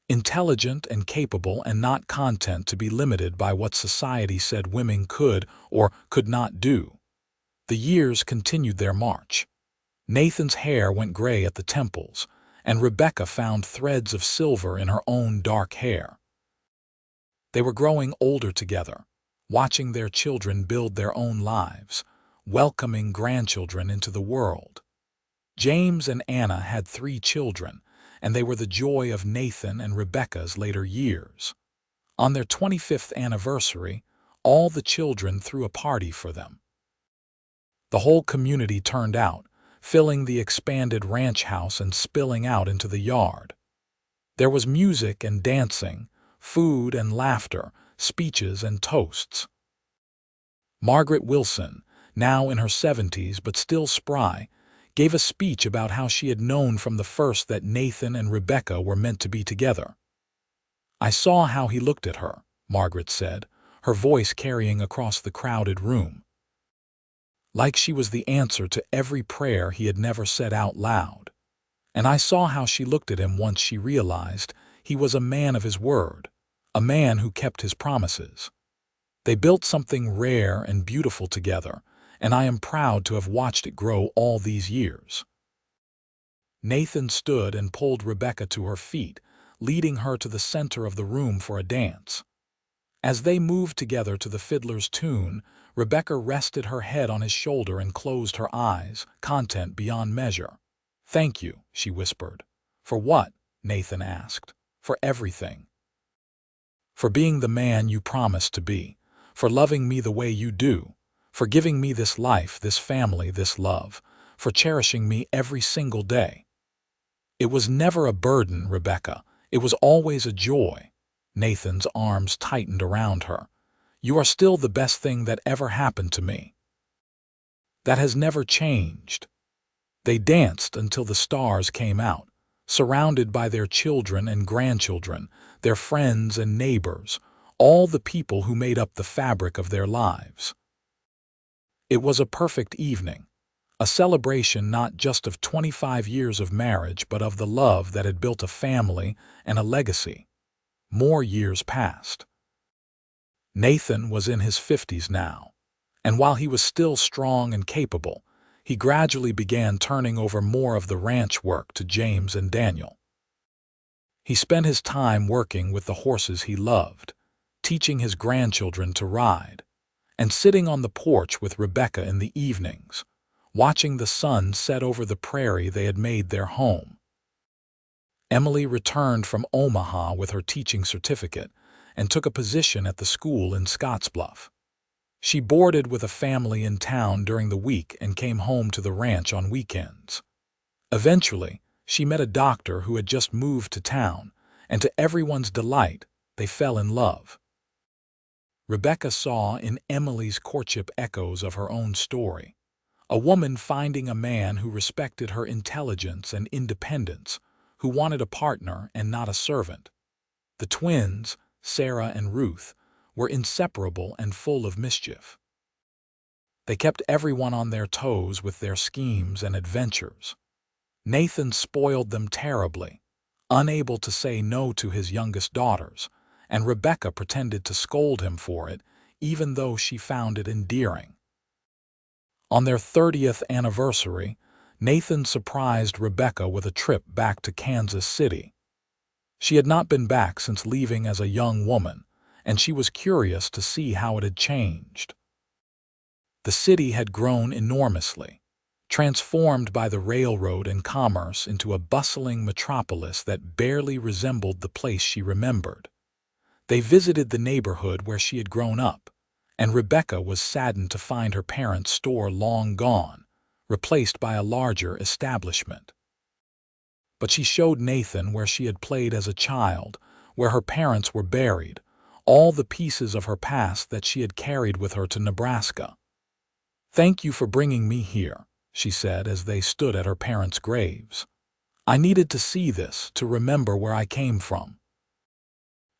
intelligent and capable and not content to be limited by what society said women could or could not do. The years continued their march. Nathan's hair went gray at the temples, and Rebecca found threads of silver in her own dark hair. They were growing older together, watching their children build their own lives, welcoming grandchildren into the world. James and Anna had 3 children, and they were the joy of Nathan and Rebecca's later years. On their 25th anniversary, all the children threw a party for them. The whole community turned out, filling the expanded ranch house and spilling out into the yard. There was music and dancing, food and laughter, speeches and toasts. Margaret Wilson, now in her 70s but still spry, gave a speech about how she had known from the first that Nathan and Rebecca were meant to be together. "I saw how he looked at her," Margaret said, her voice carrying across the crowded room. "Like she was the answer to every prayer he had never said out loud. And I saw how she looked at him once she realized he was a man of his word, a man who kept his promises. They built something rare and beautiful together, and I am proud to have watched it grow all these years." Nathan stood and pulled Rebecca to her feet, leading her to the center of the room for a dance. As they moved together to the fiddler's tune, Rebecca rested her head on his shoulder and closed her eyes, content beyond measure. "Thank you," she whispered. "For what?" Nathan asked. "For everything. For being the man you promised to be, for loving me the way you do, for giving me this life, this family, this love, for cherishing me every single day. It was never a burden, Rebecca. It was always a joy." Nathan's arms tightened around her. "You are still the best thing that ever happened to me. That has never changed." They danced until the stars came out, surrounded by their children and grandchildren, their friends and neighbors, all the people who made up the fabric of their lives. It was a perfect evening, a celebration not just of 25 years of marriage but of the love that had built a family and a legacy. More years passed. Nathan was in his 50s now, and while he was still strong and capable, he gradually began turning over more of the ranch work to James and Daniel. He spent his time working with the horses he loved, teaching his grandchildren to ride, and sitting on the porch with Rebecca in the evenings, watching the sun set over the prairie they had made their home. Emily returned from Omaha with her teaching certificate and took a position at the school in Scottsbluff. She boarded with a family in town during the week and came home to the ranch on weekends. Eventually, she met a doctor who had just moved to town, and to everyone's delight, they fell in love. Rebecca saw in Emily's courtship echoes of her own story, a woman finding a man who respected her intelligence and independence, who wanted a partner and not a servant. The twins, Sarah and Ruth, were inseparable and full of mischief. They kept everyone on their toes with their schemes and adventures. Nathan spoiled them terribly, unable to say no to his youngest daughters, and Rebecca pretended to scold him for it, even though she found it endearing. On their 30th anniversary, Nathan surprised Rebecca with a trip back to Kansas City. She had not been back since leaving as a young woman, and she was curious to see how it had changed. The city had grown enormously, transformed by the railroad and commerce into a bustling metropolis that barely resembled the place she remembered. They visited the neighborhood where she had grown up, and Rebecca was saddened to find her parents' store long gone, replaced by a larger establishment. But she showed Nathan where she had played as a child, where her parents were buried, all the pieces of her past that she had carried with her to Nebraska. "Thank you for bringing me here," she said as they stood at her parents' graves. "I needed to see this, to remember where I came from."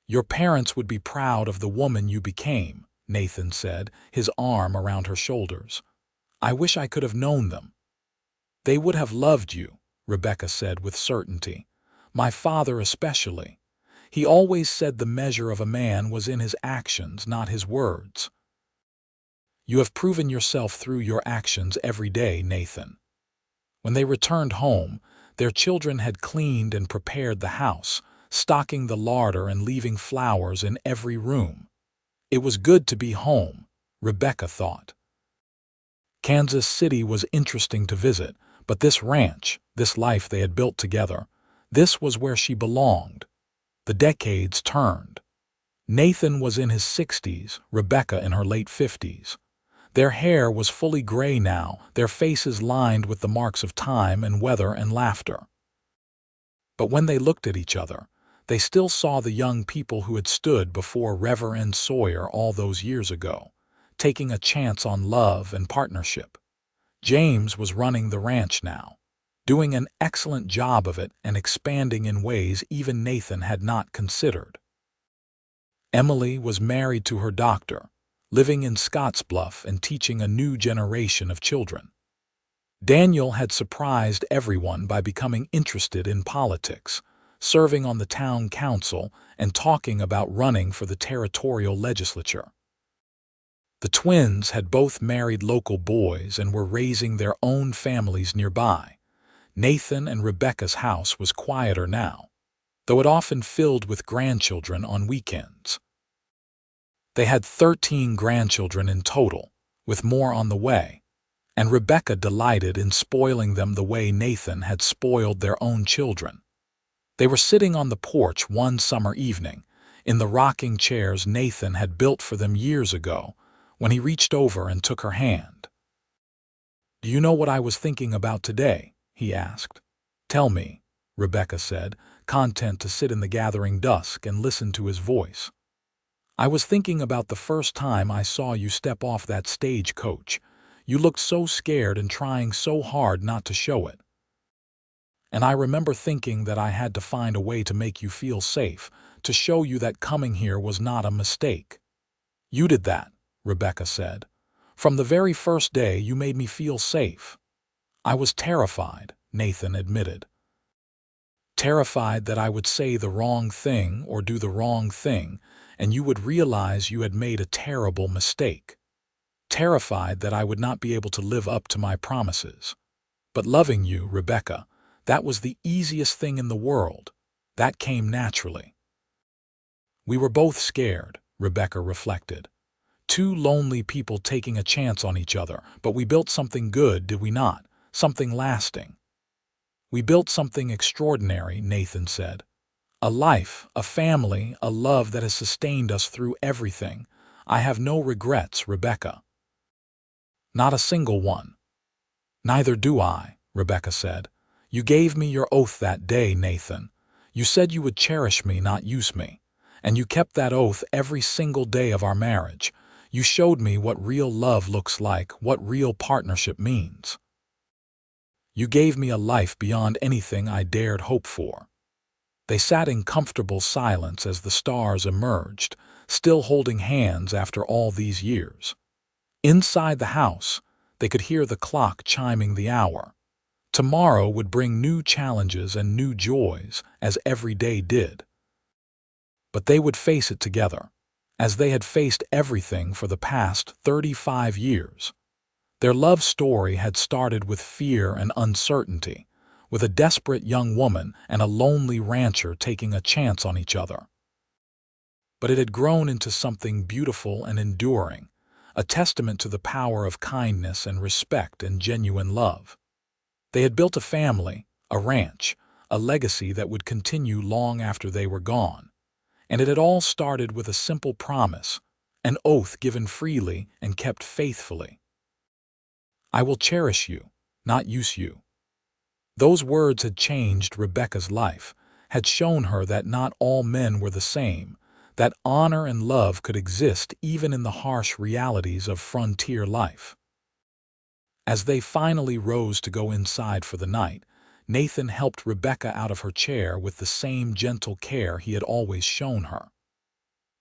"Your parents would be proud of the woman you became," Nathan said, his arm around her shoulders. "I wish I could have known them." "They would have loved you," Rebecca said with certainty. "My father especially. He always said the measure of a man was in his actions, not his words." "You have proven yourself through your actions every day, Nathan." When they returned home, their children had cleaned and prepared the house, stocking the larder and leaving flowers in every room. It was good to be home, Rebecca thought. Kansas City was interesting to visit, But this ranch, this life they had built together, this was where she belonged. The decades turned. Nathan was in his 60s, Rebecca in her late 50s. Their hair was fully gray now, their faces lined with the marks of time and weather and laughter. But when they looked at each other, they still saw the young people who had stood before Reverend Sawyer all those years ago, taking a chance on love and partnership. James was running the ranch now, doing an excellent job of it and expanding in ways even Nathan had not considered. Emily was married to her doctor, living in Scottsbluff and teaching a new generation of children. Daniel had surprised everyone by becoming interested in politics, serving on the town council and talking about running for the territorial legislature. The twins had both married local boys and were raising their own families nearby. Nathan and Rebecca's house was quieter now, though it often filled with grandchildren on weekends. They had 13 grandchildren in total, with more on the way, and Rebecca delighted in spoiling them the way Nathan had spoiled their own children. They were sitting on the porch one summer evening, in the rocking chairs Nathan had built for them years ago, when he reached over and took her hand. "Do you know what I was thinking about today?" he asked. "Tell me," Rebecca said, content to sit in the gathering dusk and listen to his voice. "I was thinking about the first time I saw you step off that stagecoach. You looked so scared and trying so hard not to show it. And I remember thinking that I had to find a way to make you feel safe, to show you that coming here was not a mistake. You did that," Rebecca said. "From the very first day you made me feel safe." "I was terrified," Nathan admitted. "Terrified that I would say the wrong thing or do the wrong thing, and you would realize you had made a terrible mistake. Terrified that I would not be able to live up to my promises. But loving you, Rebecca, that was the easiest thing in the world. That came naturally." "We were both scared," Rebecca reflected. "Two lonely people taking a chance on each other, but we built something good, did we not? Something lasting." "We built something extraordinary," Nathan said. "A life, a family, a love that has sustained us through everything. I have no regrets, Rebecca." "Not a single one." "Neither do I," Rebecca said. "You gave me your oath that day, Nathan. You said you would cherish me, not use me. And you kept that oath every single day of our marriage. You showed me what real love looks like, what real partnership means. You gave me a life beyond anything I dared hope for." They sat in comfortable silence as the stars emerged, still holding hands after all these years. Inside the house, they could hear the clock chiming the hour. Tomorrow would bring new challenges and new joys, as every day did. But they would face it together, as they had faced everything for the past 35 years. Their love story had started with fear and uncertainty, with a desperate young woman and a lonely rancher taking a chance on each other. But it had grown into something beautiful and enduring, a testament to the power of kindness and respect and genuine love. They had built a family, a ranch, a legacy that would continue long after they were gone. And it had all started with a simple promise, an oath given freely and kept faithfully. "I will cherish you, not use you." Those words had changed Rebecca's life, had shown her that not all men were the same, that honor and love could exist even in the harsh realities of frontier life. As they finally rose to go inside for the night, Nathan helped Rebecca out of her chair with the same gentle care he had always shown her.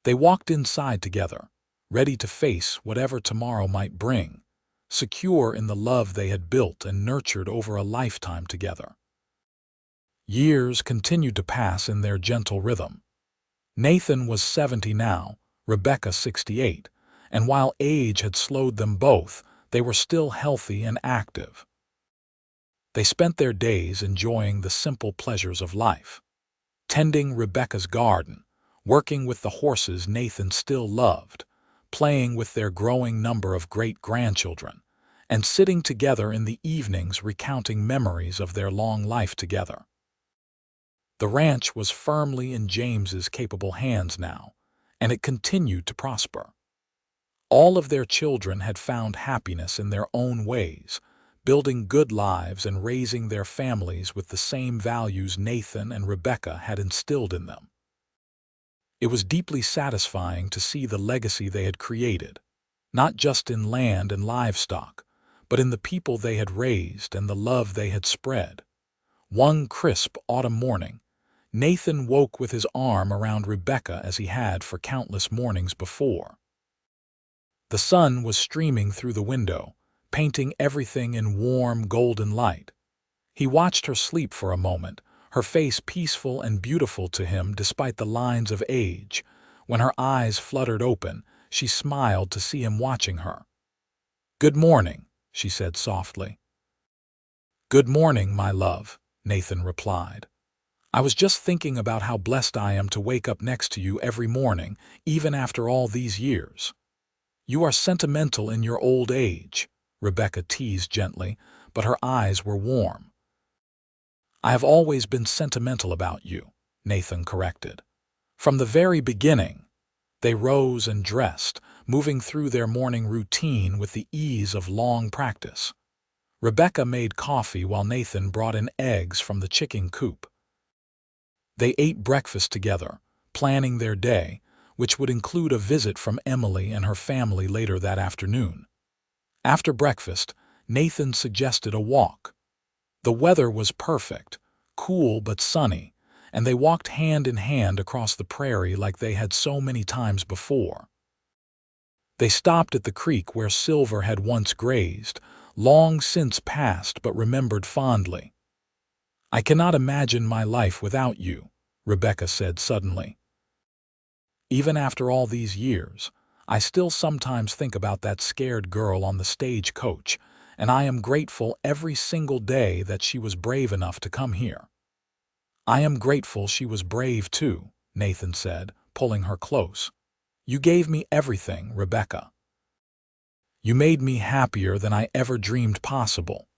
They walked inside together, ready to face whatever tomorrow might bring, secure in the love they had built and nurtured over a lifetime together. Years continued to pass in their gentle rhythm. Nathan was 70 now, Rebecca 68, and while age had slowed them both, they were still healthy and active. They spent their days enjoying the simple pleasures of life, tending Rebecca's garden, working with the horses Nathan still loved, playing with their growing number of great-grandchildren, and sitting together in the evenings recounting memories of their long life together. The ranch was firmly in James's capable hands now, and it continued to prosper. All of their children had found happiness in their own ways, building good lives and raising their families with the same values Nathan and Rebecca had instilled in them. It was deeply satisfying to see the legacy they had created, not just in land and livestock, but in the people they had raised and the love they had spread. One crisp autumn morning, Nathan woke with his arm around Rebecca as he had for countless mornings before. The sun was streaming through the window, painting everything in warm, golden light. He watched her sleep for a moment, her face peaceful and beautiful to him despite the lines of age. When her eyes fluttered open, she smiled to see him watching her. "Good morning," she said softly. "Good morning, my love," Nathan replied. "I was just thinking about how blessed I am to wake up next to you every morning, even after all these years." "You are sentimental in your old age," Rebecca teased gently, but her eyes were warm. "I have always been sentimental about you," Nathan corrected. "From the very beginning." They rose and dressed, moving through their morning routine with the ease of long practice. Rebecca made coffee while Nathan brought in eggs from the chicken coop. They ate breakfast together, planning their day, which would include a visit from Emily and her family later that afternoon. After breakfast, Nathan suggested a walk. The weather was perfect, cool but sunny, and they walked hand in hand across the prairie like they had so many times before. They stopped at the creek where Silver had once grazed, long since past but remembered fondly. "I cannot imagine my life without you," Rebecca said suddenly. "Even after all these years, I still sometimes think about that scared girl on the stagecoach, and I am grateful every single day that she was brave enough to come here." "I am grateful she was brave too," Nathan said, pulling her close. "You gave me everything, Rebecca. You made me happier than I ever dreamed possible."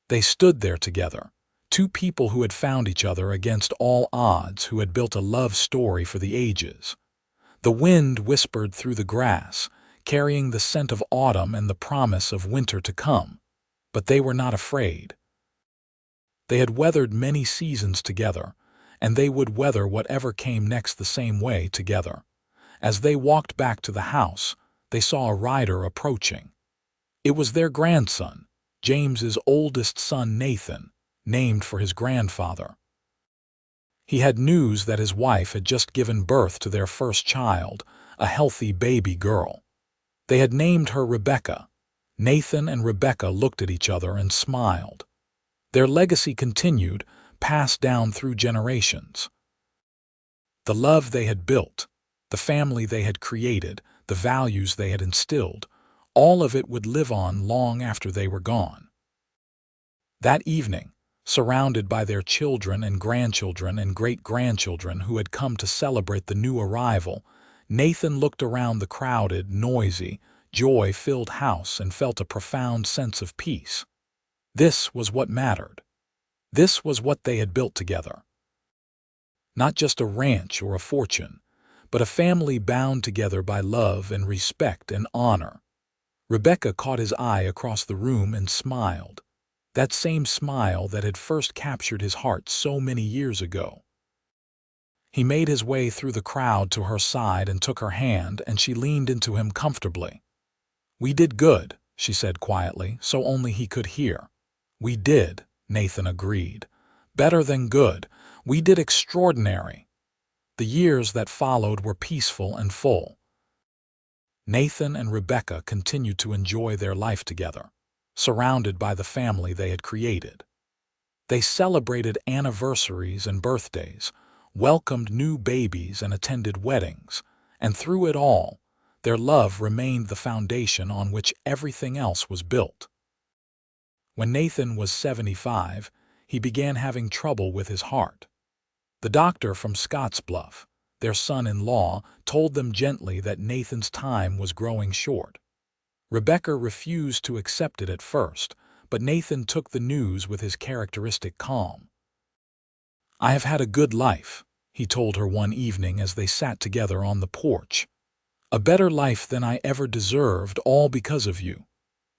They stood there together, two people who had found each other against all odds, who had built a love story for the ages. The wind whispered through the grass, carrying the scent of autumn and the promise of winter to come, but they were not afraid. They had weathered many seasons together, and they would weather whatever came next the same way together. As they walked back to the house, they saw a rider approaching. It was their grandson, James's oldest son Nathan, named for his grandfather. He had news that his wife had just given birth to their first child, a healthy baby girl. They had named her Rebecca. Nathan and Rebecca looked at each other and smiled. Their legacy continued, passed down through generations. The love they had built, the family they had created, the values they had instilled, all of it would live on long after they were gone. That evening, surrounded by their children and grandchildren and great-grandchildren who had come to celebrate the new arrival, Nathan looked around the crowded, noisy, joy-filled house and felt a profound sense of peace. This was what mattered. This was what they had built together. Not just a ranch or a fortune, but a family bound together by love and respect and honor. Rebecca caught his eye across the room and smiled. That same smile that had first captured his heart so many years ago. He made his way through the crowd to her side and took her hand, and she leaned into him comfortably. "We did good," she said quietly, so only he could hear. "We did," Nathan agreed. "Better than good. We did extraordinary." The years that followed were peaceful and full. Nathan and Rebecca continued to enjoy their life together, surrounded by the family they had created. They celebrated anniversaries and birthdays, welcomed new babies and attended weddings, and through it all, their love remained the foundation on which everything else was built. When Nathan was 75, he began having trouble with his heart. The doctor from Scottsbluff, their son-in-law, told them gently that Nathan's time was growing short. Rebecca refused to accept it at first, but Nathan took the news with his characteristic calm. "I have had a good life," he told her one evening as they sat together on the porch. "A better life than I ever deserved, all because of you."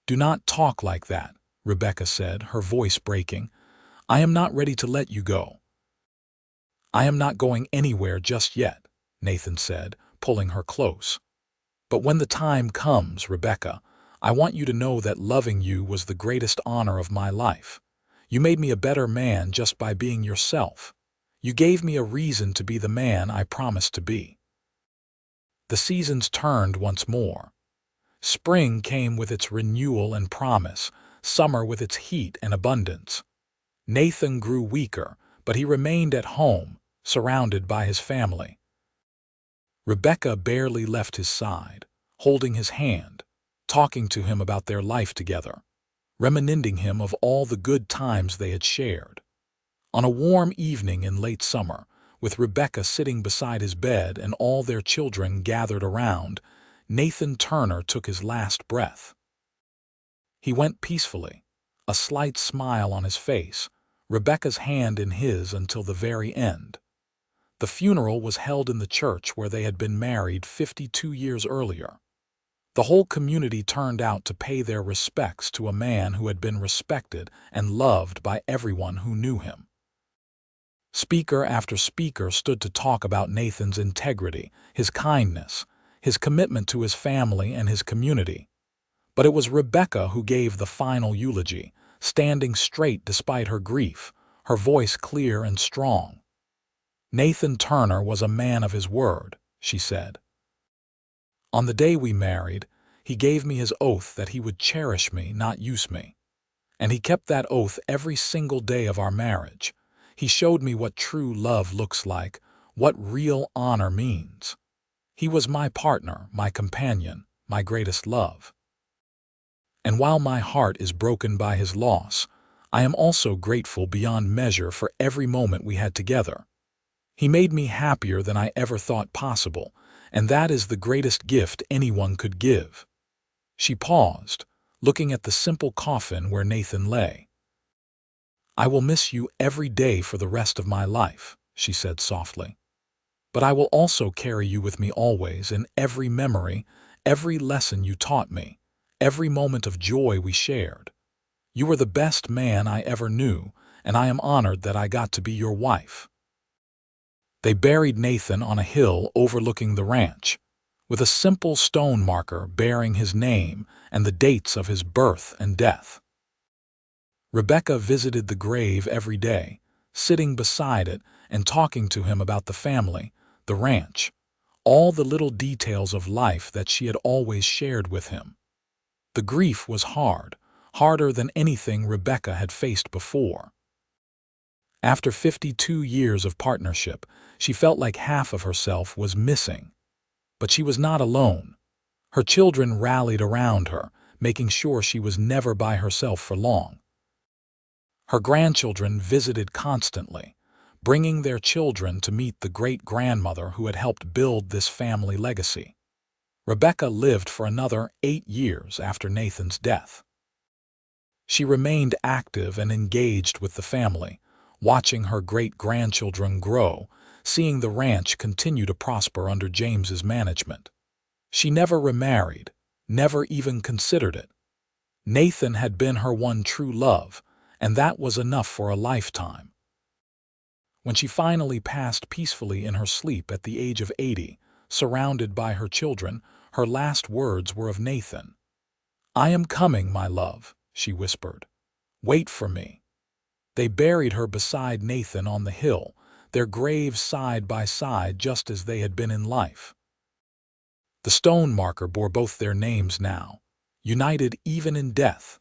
"Do not talk like that," Rebecca said, her voice breaking. "I am not ready to let you go." "I am not going anywhere just yet," Nathan said, pulling her close. "But when the time comes, Rebecca, I want you to know that loving you was the greatest honor of my life. You made me a better man just by being yourself. You gave me a reason to be the man I promised to be." The seasons turned once more. Spring came with its renewal and promise, summer with its heat and abundance. Nathan grew weaker, but he remained at home, surrounded by his family. Rebecca barely left his side, holding his hand, talking to him about their life together, reminding him of all the good times they had shared. On a warm evening in late summer, with Rebecca sitting beside his bed and all their children gathered around, Nathan Turner took his last breath. He went peacefully, a slight smile on his face, Rebecca's hand in his until the very end. The funeral was held in the church where they had been married 52 years earlier. The whole community turned out to pay their respects to a man who had been respected and loved by everyone who knew him. Speaker after speaker stood to talk about Nathan's integrity, his kindness, his commitment to his family and his community. But it was Rebecca who gave the final eulogy, standing straight despite her grief, her voice clear and strong. "Nathan Turner was a man of his word," she said. "On the day we married, he gave me his oath that he would cherish me, not use me. And he kept that oath every single day of our marriage. He showed me what true love looks like, what real honor means. He was my partner, my companion, my greatest love. And while my heart is broken by his loss, I am also grateful beyond measure for every moment we had together. He made me happier than I ever thought possible, and that is the greatest gift anyone could give." She paused, looking at the simple coffin where Nathan lay. "I will miss you every day for the rest of my life," she said softly. "But I will also carry you with me always in every memory, every lesson you taught me, every moment of joy we shared. You were the best man I ever knew, and I am honored that I got to be your wife." They buried Nathan on a hill overlooking the ranch, with a simple stone marker bearing his name and the dates of his birth and death. Rebecca visited the grave every day, sitting beside it and talking to him about the family, the ranch, all the little details of life that she had always shared with him. The grief was hard, harder than anything Rebecca had faced before. After 52 years of partnership, she felt like half of herself was missing. But she was not alone. Her children rallied around her, making sure she was never by herself for long. Her grandchildren visited constantly, bringing their children to meet the great-grandmother who had helped build this family legacy. Rebecca lived for another 8 years after Nathan's death. She remained active and engaged with the family, watching her great-grandchildren grow, seeing the ranch continue to prosper under James's management. She never remarried, never even considered it. Nathan had been her one true love, and that was enough for a lifetime. When she finally passed peacefully in her sleep at the age of 80, surrounded by her children, her last words were of Nathan. "I am coming, my love," she whispered. "Wait for me." They buried her beside Nathan on the hill, their graves side by side just as they had been in life. The stone marker bore both their names now, united even in death.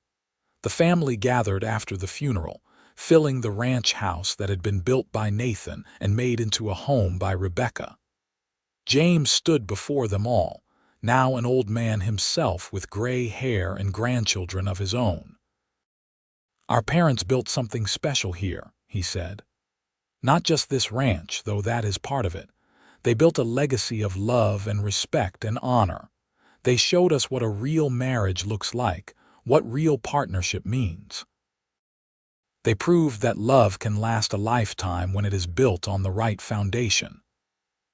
The family gathered after the funeral, filling the ranch house that had been built by Nathan and made into a home by Rebecca. James stood before them all, now an old man himself with gray hair and grandchildren of his own. "Our parents built something special here," he said. "Not just this ranch, though that is part of it. They built a legacy of love and respect and honor. They showed us what a real marriage looks like, what real partnership means. They proved that love can last a lifetime when it is built on the right foundation.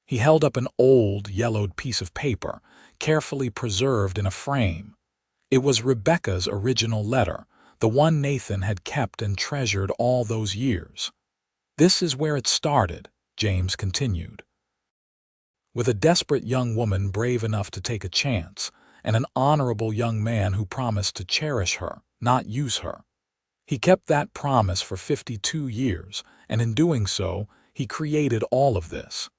He held up an old, yellowed piece of paper, carefully preserved in a frame. It was Rebecca's original letter, the one Nathan had kept and treasured all those years. "This is where it started," James continued. "With a desperate young woman brave enough to take a chance, and an honorable young man who promised to cherish her, not use her. He kept that promise for 52 years, and in doing so, he created all of this."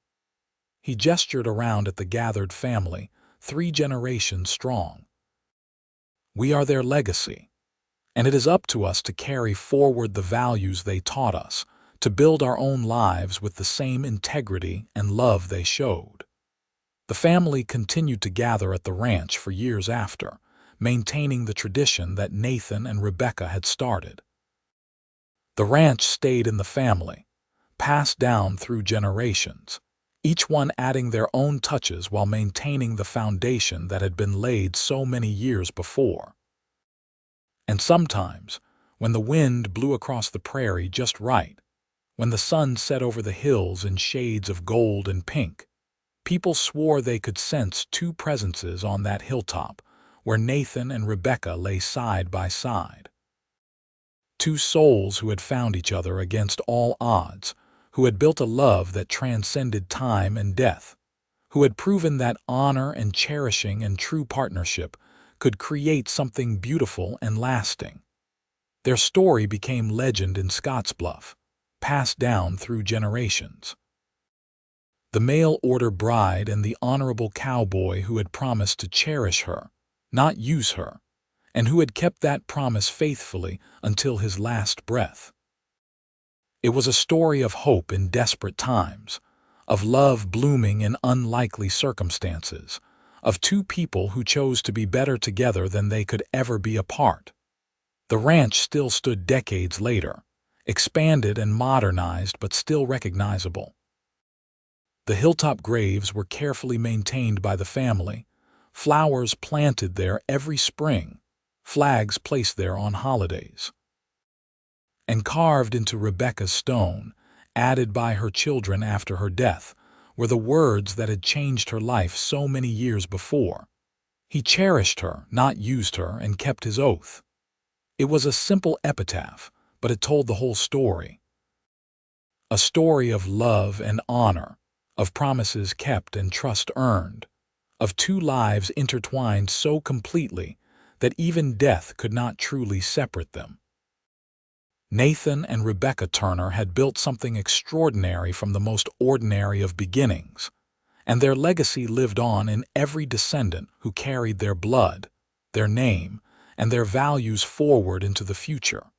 He gestured around at the gathered family, 3 generations strong. "We are their legacy, and it is up to us to carry forward the values they taught us, to build our own lives with the same integrity and love they showed." The family continued to gather at the ranch for years after, maintaining the tradition that Nathan and Rebecca had started. The ranch stayed in the family, passed down through generations, each one adding their own touches while maintaining the foundation that had been laid so many years before. And sometimes, when the wind blew across the prairie just right, when the sun set over the hills in shades of gold and pink, people swore they could sense 2 presences on that hilltop where Nathan and Rebecca lay side by side. 2 souls who had found each other against all odds, who had built a love that transcended time and death, who had proven that honor and cherishing and true partnership could create something beautiful and lasting. Their story became legend in Scottsbluff, passed down through generations. The mail-order bride and the honorable cowboy who had promised to cherish her, not use her, and who had kept that promise faithfully until his last breath. It was a story of hope in desperate times, of love blooming in unlikely circumstances, of 2 people who chose to be better together than they could ever be apart. The ranch still stood decades later, expanded and modernized but still recognizable. The hilltop graves were carefully maintained by the family, flowers planted there every spring, flags placed there on holidays. And carved into Rebecca's stone, added by her children after her death, were the words that had changed her life so many years before. He cherished her, not used her, and kept his oath. It was a simple epitaph, but it told the whole story. A story of love and honor, of promises kept and trust earned, of 2 lives intertwined so completely that even death could not truly separate them. Nathan and Rebecca Turner had built something extraordinary from the most ordinary of beginnings, and their legacy lived on in every descendant who carried their blood, their name, and their values forward into the future.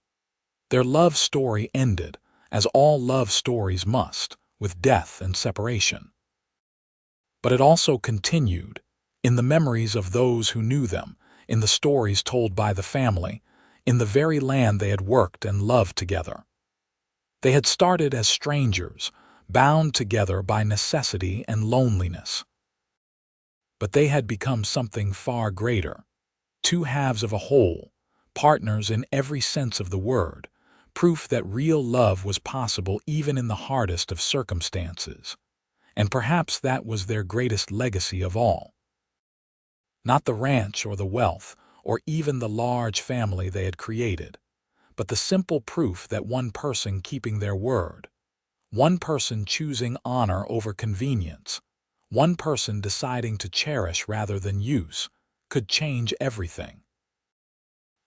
Their love story ended, as all love stories must, with death and separation. But it also continued, in the memories of those who knew them, in the stories told by the family, in the very land they had worked and loved together. They had started as strangers, bound together by necessity and loneliness. But they had become something far greater, 2 halves of a whole, partners in every sense of the word, proof that real love was possible even in the hardest of circumstances. And perhaps that was their greatest legacy of all. Not the ranch or the wealth, or even the large family they had created, but the simple proof that one person keeping their word, one person choosing honor over convenience, one person deciding to cherish rather than use, could change everything.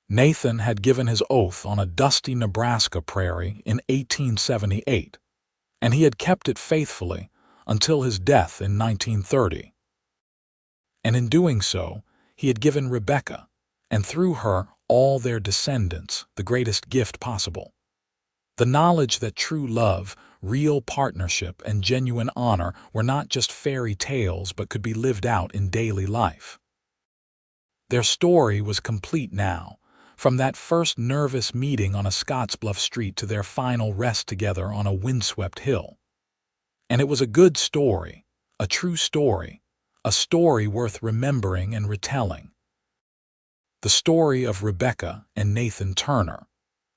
Nathan had given his oath on a dusty Nebraska prairie in 1878, and he had kept it faithfully until his death in 1930. And in doing so, he had given Rebecca, and through her all their descendants, the greatest gift possible. The knowledge that true love, real partnership, and genuine honor were not just fairy tales but could be lived out in daily life. Their story was complete now, from that first nervous meeting on a Scottsbluff street to their final rest together on a windswept hill. And it was a good story, a true story, a story worth remembering and retelling. The story of Rebecca and Nathan Turner,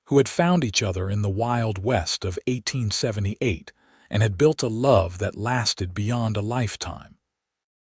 who had found each other in the Wild West of 1878 and had built a love that lasted beyond a lifetime.